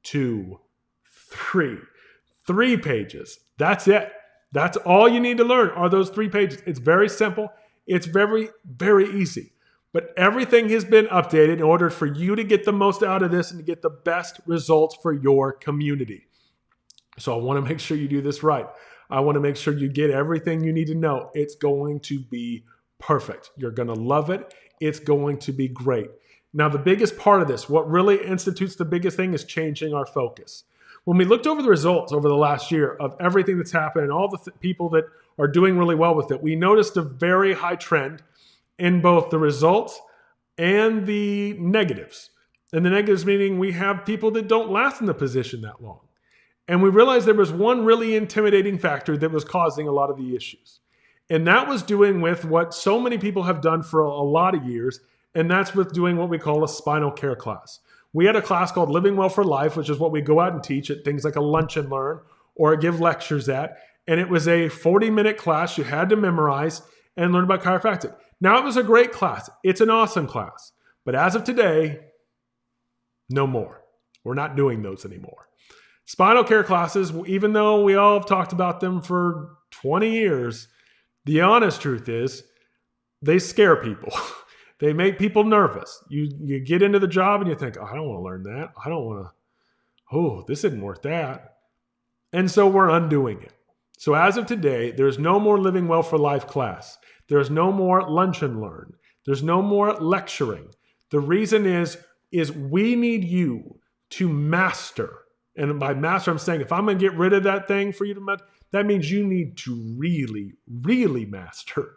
A: to 3 pages. That's it. That's all you need to learn are those 3 pages. It's very simple. It's very, very easy. But everything has been updated in order for you to get the most out of this and to get the best results for your community. So I want to make sure you do this right. I want to make sure you get everything you need to know. It's going to be perfect. You're going to love it. It's going to be great. Now, the biggest part of this, what really institutes the biggest thing is changing our focus. When we looked over the results over the last year of everything that's happened and all the people that are doing really well with it, we noticed a very high trend in both the results and the negatives. And the negatives meaning we have people that don't last in the position that long. And we realized there was one really intimidating factor that was causing a lot of the issues. And that was doing with what so many people have done for a lot of years, and that's with doing what we call a spinal care class. We had a class called Living Well for Life, which is what we go out and teach at things like a lunch and learn or give lectures at. And it was a 40-minute class you had to memorize and learn about chiropractic. Now, it was a great class. It's an awesome class. But as of today, no more. We're not doing those anymore. Spinal care classes, even though we all have talked about them for 20 years, the honest truth is they scare people. They make people nervous. You get into the job and you think, oh, I don't want to learn that. I don't want to, oh, this isn't worth that. And so we're undoing it. So as of today, there's no more Living Well for Life class. There's no more lunch and learn. There's no more lecturing. The reason is we need you to master. And by master, I'm saying if I'm going to get rid of that thing for you to master, that means you need to really, really master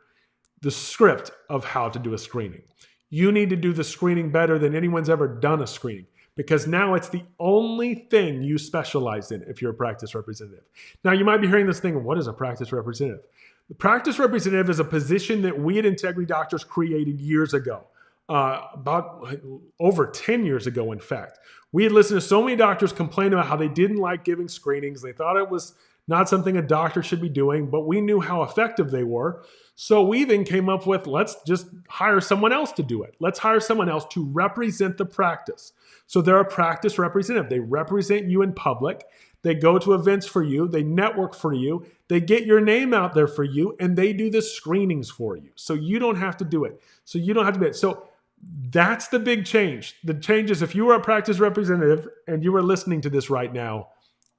A: the script of how to do a screening. You need to do the screening better than anyone's ever done a screening, because now it's the only thing you specialize in if you're a practice representative. Now, you might be hearing this thing, what is a practice representative? The practice representative is a position that we at Integrity Doctors created years ago, about over 10 years ago, in fact. We had listened to so many doctors complain about how they didn't like giving screenings. They thought it was not something a doctor should be doing, but we knew how effective they were. So we then came up with, let's just hire someone else to do it. Let's hire someone else to represent the practice. So they're a practice representative. They represent you in public. They go to events for you. They network for you. They get your name out there for you, and they do the screenings for you. So you don't have to do it. So you don't have to do it. So that's the big change. The change is, if you are a practice representative and you are listening to this right now,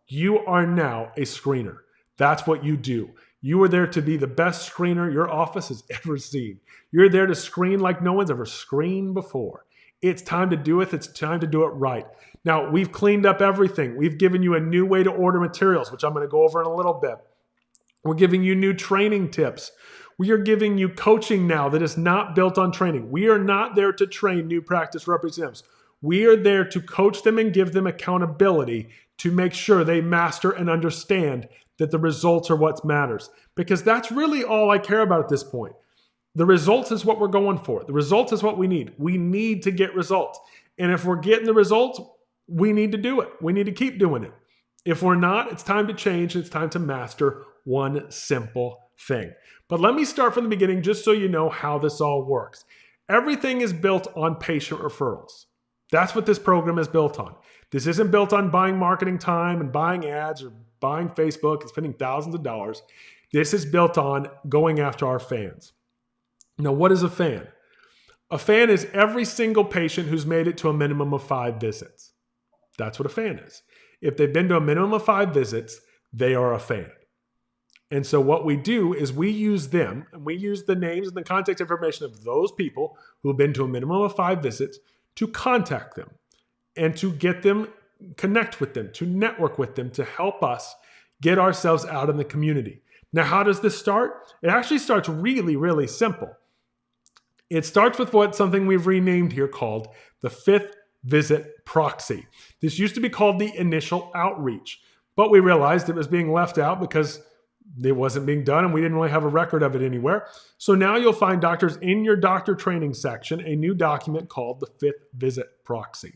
A: you are now a screener. That's what you do. You are there to be the best screener your office has ever seen. You're there to screen like no one's ever screened before. It's time to do it. It's time to do it right. Now, we've cleaned up everything. We've given you a new way to order materials, which I'm going to go over in a little bit. We're giving you new training tips. We are giving you coaching now that is not built on training. We are not there to train new practice representatives. We are there to coach them and give them accountability to make sure they master and understand that the results are what matters. Because that's really all I care about at this point. The results is what we're going for. The results is what we need. We need to get results. And if we're getting the results, we need to do it. We need to keep doing it. If we're not, it's time to change. It's time to master one simple thing. But let me start from the beginning just so you know how this all works. Everything is built on patient referrals. That's what this program is built on. This isn't built on buying marketing time and buying ads or buying Facebook and spending thousands of dollars. This is built on going after our fans. Now, what is a fan? A fan is every single patient who's made it to a minimum of 5 visits. That's what a fan is. If they've been to a minimum of 5 visits, they are a fan. And so what we do is we use them, and we use the names and the contact information of those people who have been to a minimum of 5 visits to contact them and to get them, connect with them, to network with them, to help us get ourselves out in the community. Now, how does this start? It actually starts really, really simple. It starts with something we've renamed here called the 5th visit proxy. This used to be called the initial outreach, but we realized it was being left out because it wasn't being done and we didn't really have a record of it anywhere. So now you'll find, doctors, in your doctor training section, a new document called the 5th visit proxy.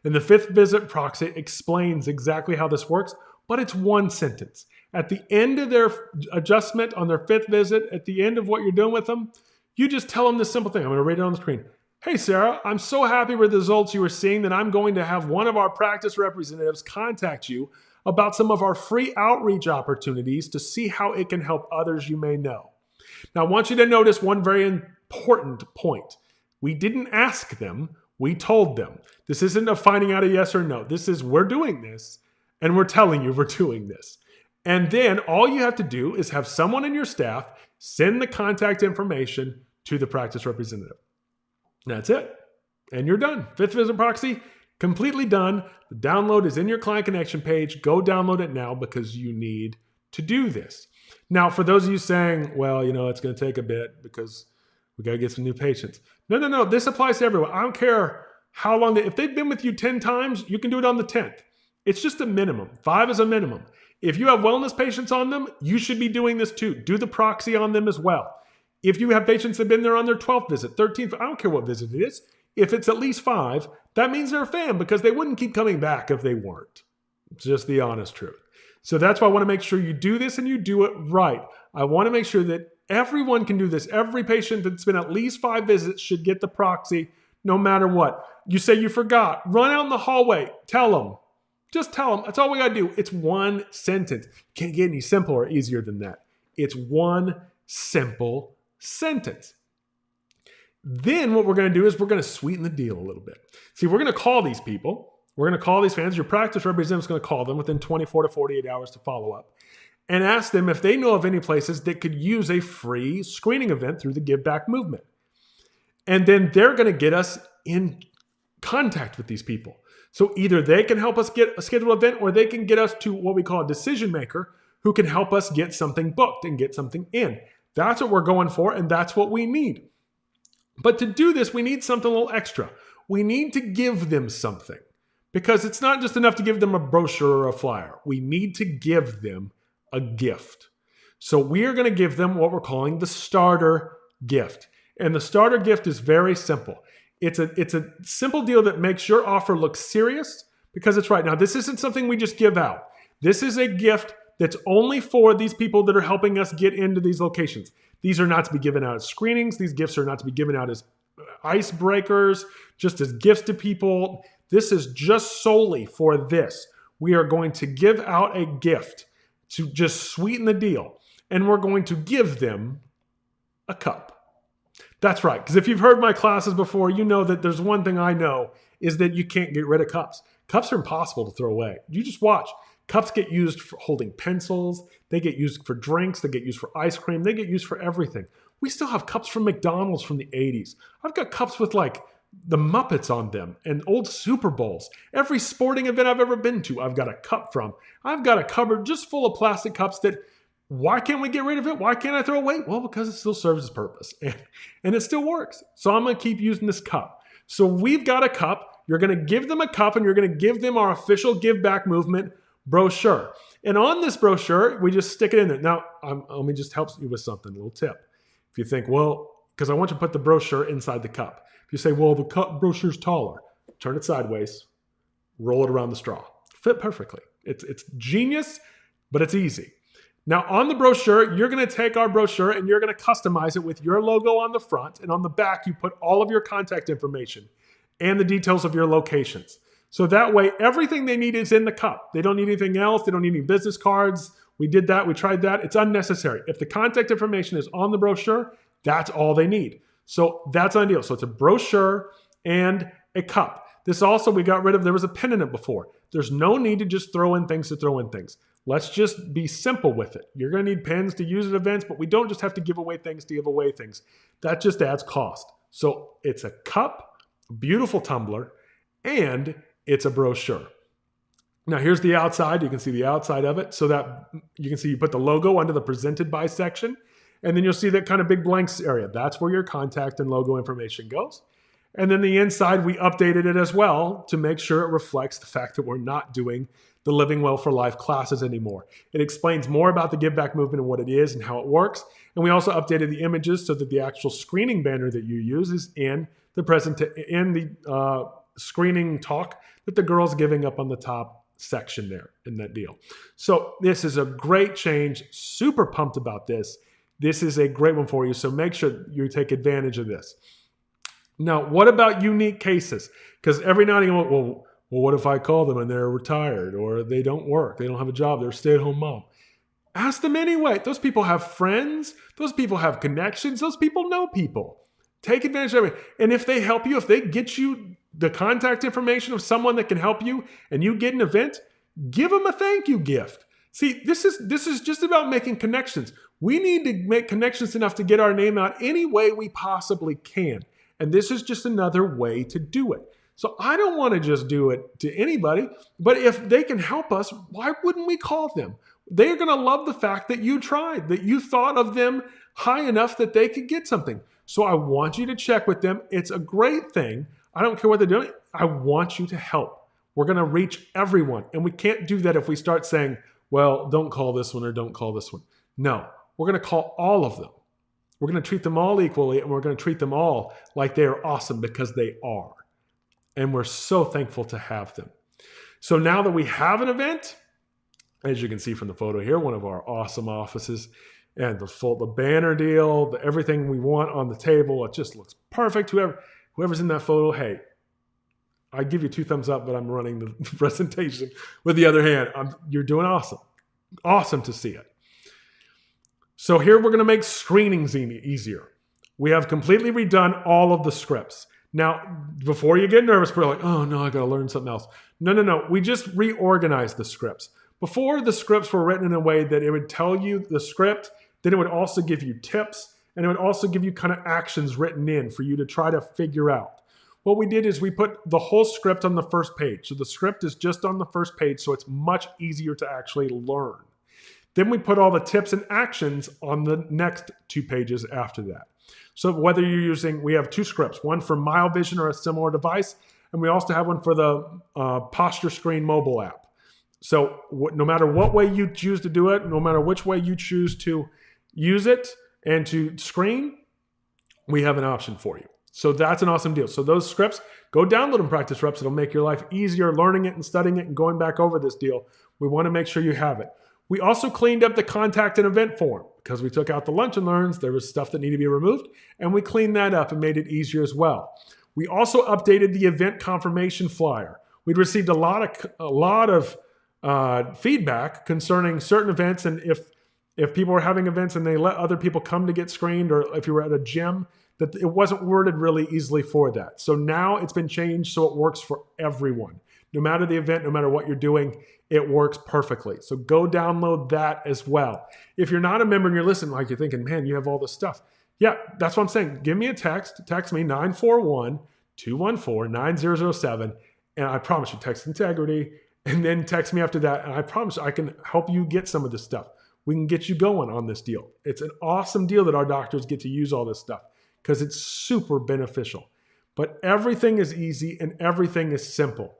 A: And the 5th visit proxy explains exactly how this works, but it's one sentence. At the end of their adjustment on their 5th visit, at the end of what you're doing with them, you just tell them this simple thing. I'm going to read it on the screen. Hey, Sarah, I'm so happy with the results you were seeing that I'm going to have one of our practice representatives contact you about some of our free outreach opportunities to see how it can help others you may know. Now, I want you to notice one very important point. We didn't ask them, we told them. This isn't a finding out a yes or no. This is, we're doing this, and we're telling you we're doing this. And then all you have to do is have someone in your staff send the contact information to the practice representative. That's it. And you're done. 5th visit proxy, completely done. The download is in your client connection page. Go download it now because you need to do this. Now, for those of you saying, well, it's going to take a bit because we got to get some new patients. No. This applies to everyone. I don't care how long. If they've been with you 10 times, you can do it on the 10th. It's just a minimum. 5 is a minimum. If you have wellness patients on them, you should be doing this too. Do the proxy on them as well. If you have patients that have been there on their 12th visit, 13th, I don't care what visit it is. If it's at least 5, that means they're a fan because they wouldn't keep coming back if they weren't. It's just the honest truth. So that's why I want to make sure you do this and you do it right. I want to make sure that everyone can do this. Every patient that's been at least 5 visits should get the proxy no matter what. You say you forgot. Run out in the hallway. Tell them. Just tell them. That's all we got to do. It's one sentence. Can't get any simpler or easier than that. It's one simple sentence. Then what we're going to do is we're going to sweeten the deal a little bit. See, we're going to call these people. We're going to call these fans. Your practice representative is going to call them within 24 to 48 hours to follow up and ask them if they know of any places that could use a free screening event through the Give Back movement. And then they're going to get us in contact with these people. So either they can help us get a scheduled event or they can get us to what we call a decision maker who can help us get something booked and get something in. That's what we're going for, and that's what we need. But to do this, we need something a little extra. We need to give them something, because it's not just enough to give them a brochure or a flyer. We need to give them a gift. So we are going to give them what we're calling the starter gift. And the starter gift is very simple. It's a simple deal that makes your offer look serious, because it's right. Now, this isn't something we just give out. This is a gift that's only for these people that are helping us get into these locations. These are not to be given out as screenings. These gifts are not to be given out as icebreakers, just as gifts to people. This is just solely for this. We are going to give out a gift to just sweeten the deal. And we're going to give them a cup. That's right. Because if you've heard my classes before, you know that there's one thing I know is that you can't get rid of cups. Cups are impossible to throw away. You just watch. Cups get used for holding pencils. They get used for drinks. They get used for ice cream. They get used for everything. We still have cups from McDonald's from the 80s. I've got cups with like the Muppets on them and old Super Bowls. Every sporting event I've ever been to, I've got a cup from. I've got a cupboard just full of plastic cups that, why can't we get rid of it? Why can't I throw it away? Well, because it still serves its purpose and it still works. So I'm going to keep using this cup. So we've got a cup. You're going to give them a cup, and you're going to give them our official Give Back Movement brochure. And on this brochure, we just stick it in there. Now, let me just help you with something, a little tip. If you think, well, because I want you to put the brochure inside the cup. If you say, well, the cup brochure's taller, turn it sideways, roll it around the straw. Fit perfectly. It's genius, but it's easy. Now, on the brochure, you're going to take our brochure and you're going to customize it with your logo on the front. And on the back, you put all of your contact information and the details of your locations. So that way, everything they need is in the cup. They don't need anything else. They don't need any business cards. We did that. We tried that. It's unnecessary. If the contact information is on the brochure, that's all they need. So that's ideal. So it's a brochure and a cup. This also, we got rid of, there was a pin in it before. There's no need to just throw in things to throw in things. Let's just be simple with it. You're going to need pens to use at events, but we don't just have to give away things to give away things. That just adds cost. So it's a cup, a beautiful tumbler, and it's a brochure. Now here's the outside. You can see the outside of it. So that you can see you put the logo under the presented by section, and then you'll see that kind of big blanks area. That's where your contact and logo information goes. And then the inside, we updated it as well to make sure it reflects the fact that we're not doing the Living Well for Life classes anymore. It explains more about the Give Back Movement and what it is and how it works. And we also updated the images so that the actual screening banner that you use is in the screening talk that the girl's giving up on the top section there in that deal. So this is a great change. Super pumped about this. This is a great one for you. So make sure you take advantage of this. Now, what about unique cases? Because every now and then, well, what if I call them and they're retired or they don't work, they don't have a job, they're a stay-at-home mom? Ask them anyway. Those people have friends. Those people have connections. Those people know people. Take advantage of it. And if they help you, if they get you the contact information of someone that can help you and you get an event, give them a thank you gift. See, this is just about making connections. We need to make connections enough to get our name out any way we possibly can. And this is just another way to do it. So I don't want to just do it to anybody, but if they can help us, why wouldn't we call them? They're going to love the fact that you tried, that you thought of them high enough that they could get something. So I want you to check with them. It's a great thing. I don't care what they're doing. I want you to help. We're going to reach everyone. And we can't do that if we start saying, well, don't call this one or don't call this one. No, we're going to call all of them. We're going to treat them all equally, and we're going to treat them all like they are awesome, because they are. And we're so thankful to have them. So now that we have an event, as you can see from the photo here, one of our awesome offices, and the banner deal, everything we want on the table, it just looks perfect. Whoever's in that photo, hey, I give you 2 thumbs up, but I'm running the presentation with the other hand. You're doing awesome. Awesome to see it. So here we're going to make screenings easier. We have completely redone all of the scripts. Now, before you get nervous, we're like, oh no, I got to learn something else. No. We just reorganized the scripts. Before, the scripts were written in a way that it would tell you the script, then it would also give you tips, and it would also give you kind of actions written in for you to try to figure out. What we did is we put the whole script on the first page. So the script is just on the first page, so it's much easier to actually learn. Then we put all the tips and actions on the next 2 pages after that. So whether you're using, we have 2 scripts, one for Maule Vision or a similar device, and we also have one for the Posture Screen mobile app. So no matter what way you choose to do it, no matter which way you choose to use it and to screen, we have an option for you. So that's an awesome deal. So those scripts, go download them, practice reps. It'll make your life easier learning it and studying it and going back over this deal. We want to make sure you have it. We also cleaned up the contact and event form because we took out the lunch and learns. There was stuff that needed to be removed, and we cleaned that up and made it easier as well. We also updated the event confirmation flyer. We'd received a lot of feedback concerning certain events, and if people were having events and they let other people come to get screened, or if you were at a gym, that it wasn't worded really easily for that. So now it's been changed so it works for everyone. No matter the event, no matter what you're doing, it works perfectly. So go download that as well. If you're not a member and you're listening, like you're thinking, man, you have all this stuff. Yeah, that's what I'm saying. Give me a text. Text me 941-214-9007. And I promise you, text integrity. And then text me after that. And I promise I can help you get some of this stuff. We can get you going on this deal. It's an awesome deal that our doctors get to use all this stuff because it's super beneficial. But everything is easy and everything is simple.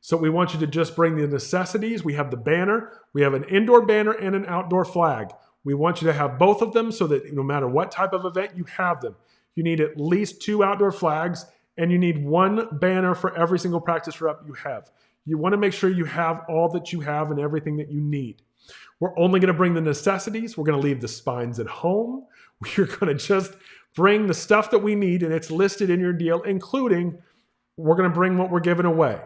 A: So we want you to just bring the necessities. We have the banner. We have an indoor banner and an outdoor flag. We want you to have both of them so that no matter what type of event, you have them. You need at least 2 outdoor flags, and you need 1 banner for every single practice rep you have. You want to make sure you have all that you have and everything that you need. We're only going to bring the necessities. We're going to leave the spines at home. We're going to just bring the stuff that we need, and it's listed in your deal, including we're going to bring what we're giving away.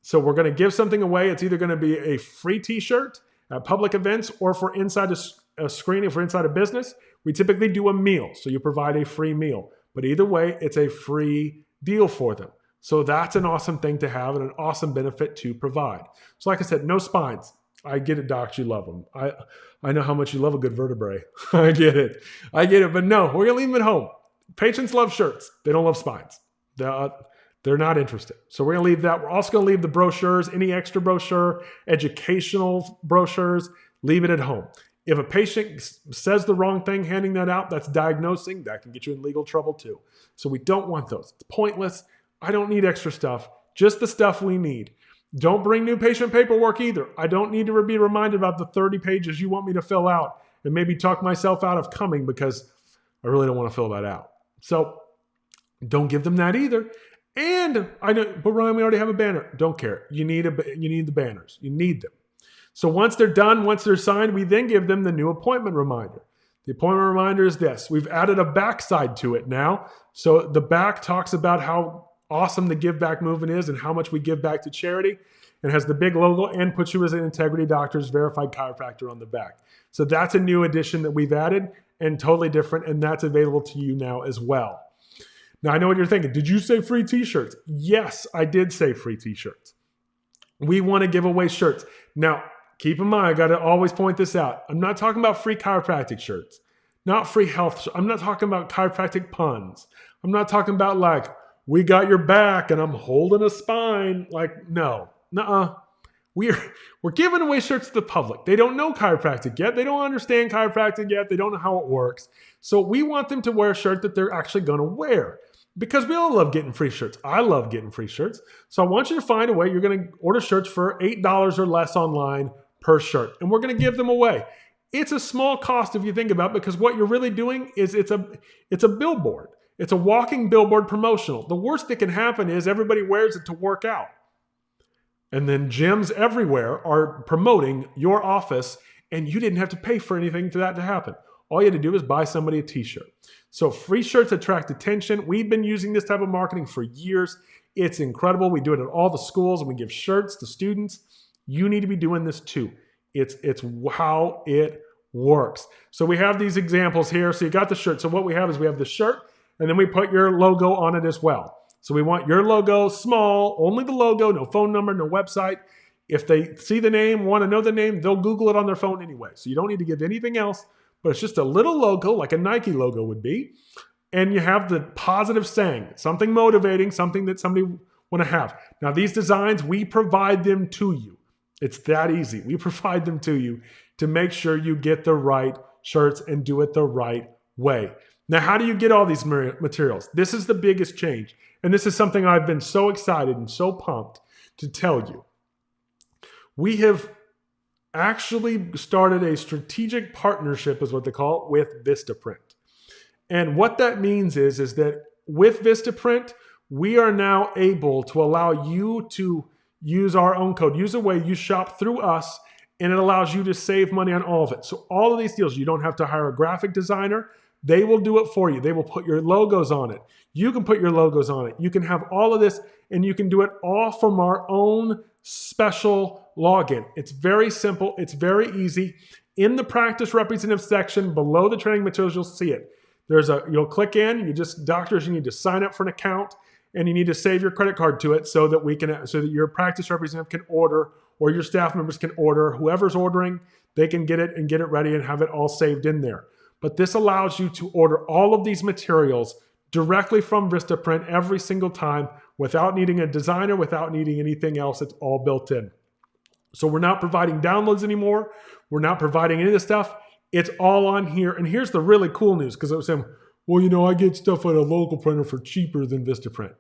A: So we're going to give something away. It's either going to be a free t-shirt at public events, or for inside a screening, for inside a business, we typically do a meal. So you provide a free meal. But either way, it's a free deal for them. So that's an awesome thing to have and an awesome benefit to provide. So like I said, no spines. I get it, docs. You love them. I know how much you love a good vertebrae. I get it. But no, we're going to leave them at home. Patients love shirts. They don't love spines. They're not interested. So we're going to leave that. We're also going to leave the brochures, any extra brochure, educational brochures, leave it at home. If a patient says the wrong thing, handing that out, that's diagnosing. That can get you in legal trouble too. So we don't want those. It's pointless. I don't need extra stuff. Just the stuff we need. Don't bring new patient paperwork either. I don't need to be reminded about the 30 pages you want me to fill out and maybe talk myself out of coming because I really don't want to fill that out. So don't give them that either. And I know, but Ryan, we already have a banner. Don't care. You need the banners. You need them. So once they're done, once they're signed, we then give them the new appointment reminder. The appointment reminder is this. We've added a backside to it now. So the back talks about how awesome the Give Back movement is and how much we give back to charity. It has the big logo and puts you as an Integrity Doctors Verified Chiropractor on the back. So that's a new addition that we've added and totally different, and that's available to you now as well. Now, I know what you're thinking. Did you say free t-shirts? Yes, I did say free t-shirts. We want to give away shirts. Now, keep in mind, I got to always point this out. I'm not talking about free chiropractic shirts, not free health. I'm not talking about chiropractic puns. I'm not talking about like, we got your back and I'm holding a spine. Like, no, nuh-uh. We're giving away shirts to the public. They don't know chiropractic yet. They don't understand chiropractic yet. They don't know how it works. So we want them to wear a shirt that they're actually going to wear because we all love getting free shirts. I love getting free shirts. So I want you to find a way. You're going to order shirts for $8 or less online per shirt, and we're going to give them away. It's a small cost if you think about it, because what you're really doing is it's a billboard. It's a walking billboard promotional. The worst that can happen is everybody wears it to work out. And then gyms everywhere are promoting your office, and you didn't have to pay for anything for that to happen. All you had to do is buy somebody a t-shirt. So free shirts attract attention. We've been using this type of marketing for years. It's incredible. We do it at all the schools, and we give shirts to students. You need to be doing this too. It's how it works. So we have these examples here. So you got the shirt. So what we have is we have the shirt, and then we put your logo on it as well. So we want your logo small, only the logo, no phone number, no website. If they see the name, want to know the name, they'll Google it on their phone anyway. So you don't need to give anything else, but it's just a little logo like a Nike logo would be. And you have the positive saying, something motivating, something that somebody want to have. Now these designs, we provide them to you. It's that easy. We provide them to you. to make sure you get the right shirts and do it the right way. Now, how do you get all these materials? This is the biggest change. And this is something I've been so excited and so pumped to tell you. We have actually started a strategic partnership, is what they call it, with Vistaprint. And what that means is that with Vistaprint, we are now able to allow you to use our own code. Use a way you shop through us, and it allows you to save money on all of it. So all of these deals, you don't have to hire a graphic designer. They will do it for you. They will put your logos on it. You can put your logos on it. You can have all of this, and you can do it all from our own special login. It's very simple. It's very easy. In the practice representative section below the training materials, you'll see it. You'll click in. Doctors, you need to sign up for an account, and you need to save your credit card to it so that your practice representative can order, or your staff members can order. Whoever's ordering, they can get it and get it ready and have it all saved in there. But this allows you to order all of these materials directly from Vistaprint every single time without needing a designer, without needing anything else. It's all built in. So we're not providing downloads anymore. We're not providing any of this stuff. It's all on here. And here's the really cool news, because I was saying, well, I get stuff at a local printer for cheaper than Vistaprint.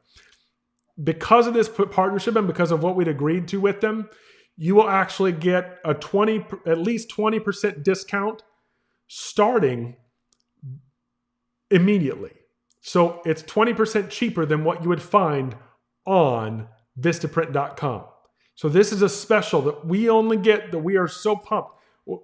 A: Because of this partnership and because of what we'd agreed to with them, you will actually get at least 20% discount starting immediately. So it's 20% cheaper than what you would find on Vistaprint.com. So this is a special that we only get, that we are so pumped.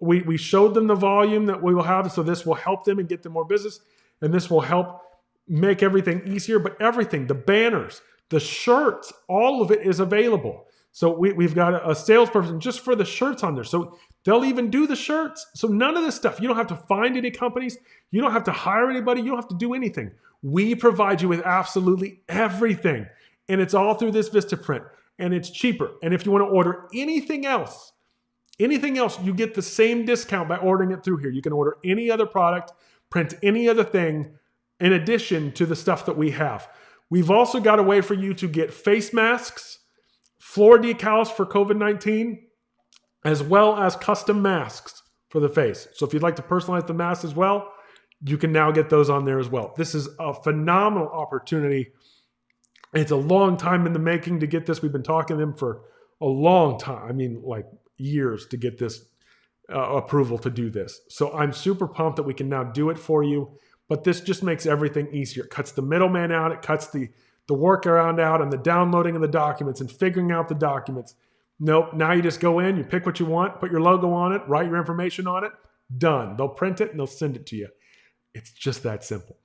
A: We showed them the volume that we will have, so this will help them and get them more business, and this will help make everything easier. But everything, the banners, the shirts, all of it is available. So we've got a salesperson just for the shirts on there. So they'll even do the shirts. So none of this stuff, you don't have to find any companies. You don't have to hire anybody. You don't have to do anything. We provide you with absolutely everything. And it's all through this Vistaprint. And it's cheaper. And if you want to order anything else, you get the same discount by ordering it through here. You can order any other product, print any other thing in addition to the stuff that we have. We've also got a way for you to get face masks, floor decals for COVID-19, as well as custom masks for the face. So if you'd like to personalize the mask as well, you can now get those on there as well. This is a phenomenal opportunity. It's a long time in the making to get this. We've been talking to them for a long time. I mean, like years to get this approval to do this. So I'm super pumped that we can now do it for you. But this just makes everything easier. It cuts the middleman out. It cuts the workaround out and the downloading of the documents and figuring out the documents. Nope. Now you just go in, you pick what you want, put your logo on it, write your information on it, done. They'll print it and they'll send it to you. It's just that simple.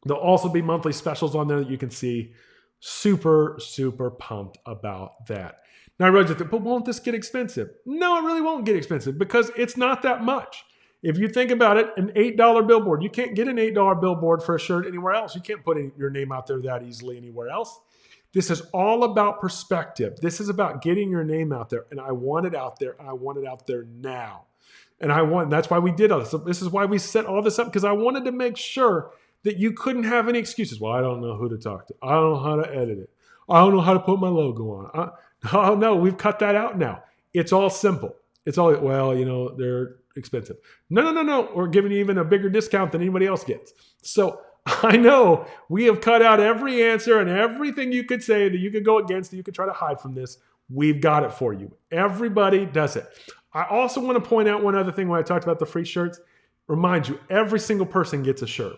A: There'll also be monthly specials on there that you can see. Super, super pumped about that. Now I realize you think, but won't this get expensive? No, it really won't get expensive because it's not that much. If you think about it, an $8 billboard, you can't get an $8 billboard for a shirt anywhere else. You can't put your name out there that easily anywhere else. This is all about perspective. This is about getting your name out there. And I want it out there. And I want it out there now. And that's why we did all this. So this is why we set all this up, because I wanted to make sure that you couldn't have any excuses. Well, I don't know who to talk to. I don't know how to edit it. I don't know how to put my logo on. Oh, no, we've cut that out now. It's all simple. It's all, they're expensive. No. We're giving you even a bigger discount than anybody else gets. So I know we have cut out every answer and everything you could say that you could go against, that you could try to hide from this. We've got it for you. Everybody does it. I also want to point out one other thing when I talked about the free shirts. Remind you, every single person gets a shirt.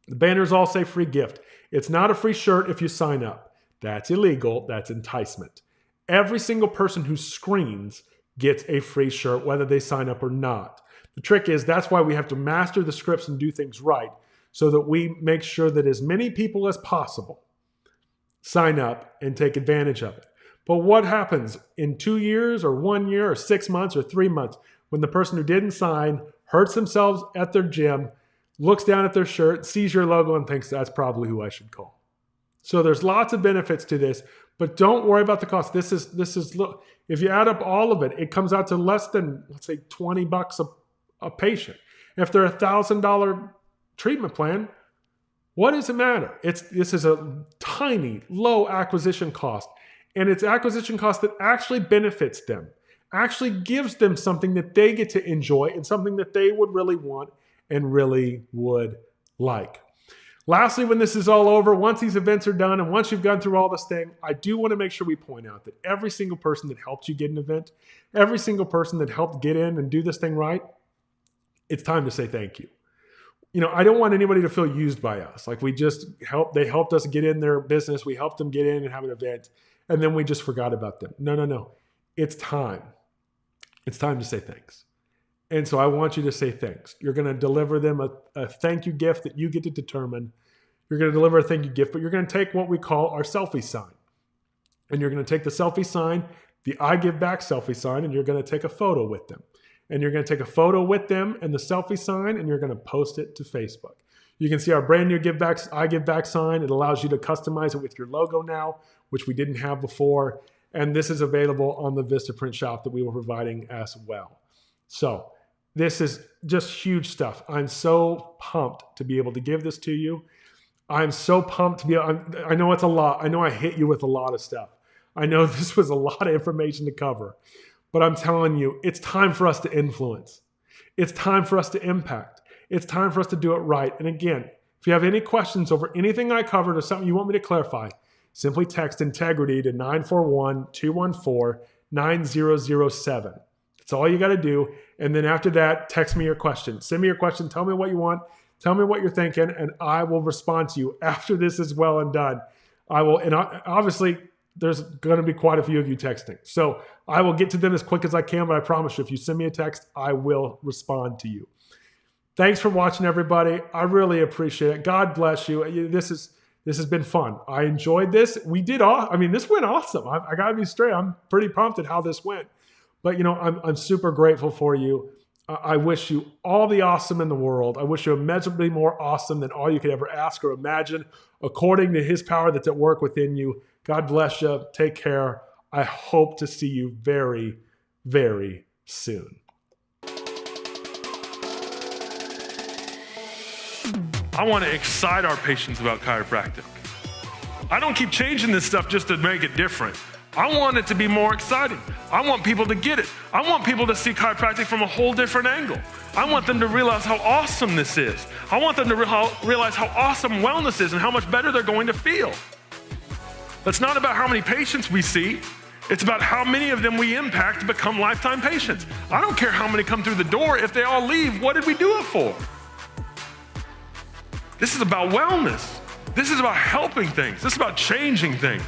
A: The banners all say free gift. It's not a free shirt if you sign up. That's illegal. That's enticement. Every single person who screens gets a free shirt, whether they sign up or not. The trick is that's why we have to master the scripts and do things right, so that we make sure that as many people as possible sign up and take advantage of it. But what happens in 2 years or 1 year or 6 months or 3 months when the person who didn't sign hurts themselves at their gym, looks down at their shirt, sees your logo and thinks that's probably who I should call? So there's lots of benefits to this, but don't worry about the cost. This is look, if you add up all of it, it comes out to less than, let's say, $20 a patient. If they're $1,000 treatment plan, what does it matter? This is a tiny, low acquisition cost, and it's acquisition cost that actually benefits them. actually gives them something that they get to enjoy and something that they would really want and really would like. Lastly, when this is all over, once these events are done and once you've gone through all this thing, I do want to make sure we point out that every single person that helped you get an event, every single person that helped get in and do this thing right, it's time to say thank you. I don't want anybody to feel used by us. Like they helped us get in their business. We helped them get in and have an event. And then we just forgot about them. No. It's time. It's time to say thanks. And so I want you to say thanks. You're going to deliver them a thank you gift that you get to determine. You're going to deliver a thank you gift, but you're going to take what we call our selfie sign. And you're going to take the selfie sign, the I give back selfie sign, and you're going to take a photo with them. And you're going to take a photo with them and the selfie sign, and you're going to post it to Facebook. You can see our brand new I give back sign. It allows you to customize it with your logo now, which we didn't have before. And this is available on the Vistaprint shop that we were providing as well. So this is just huge stuff. I'm so pumped to be able to give this to you. I'm so pumped to be, I know it's a lot. I know I hit you with a lot of stuff. I know this was a lot of information to cover, but I'm telling you, it's time for us to influence. It's time for us to impact. It's time for us to do it right. And again, if you have any questions over anything I covered or something you want me to clarify, simply text integrity to 941-214-9007. That's all you got to do. And then after that, text me your question. Send me your question. Tell me what you want. Tell me what you're thinking, and I will respond to you after this is well and done. Obviously, there's going to be quite a few of you texting. So I will get to them as quick as I can, but I promise you, if you send me a text, I will respond to you. Thanks for watching, everybody. I really appreciate it. God bless you. This has been fun. I enjoyed this. This went awesome. I got to be straight. I'm pretty pumped at how this went. But, I'm super grateful for you. I wish you all the awesome in the world. I wish you immeasurably more awesome than all you could ever ask or imagine, according to his power that's at work within you. God bless you. Take care. I hope to see you very, very soon. I want to excite our patients about chiropractic. I don't keep changing this stuff just to make it different. I want it to be more exciting. I want people to get it. I want people to see chiropractic from a whole different angle. I want them to realize how awesome this is. I want them to realize how awesome wellness is and how much better they're going to feel. It's not about how many patients we see. It's about how many of them we impact to become lifetime patients. I don't care how many come through the door. If they all leave, what did we do it for? This is about wellness. This is about helping things. This is about changing things.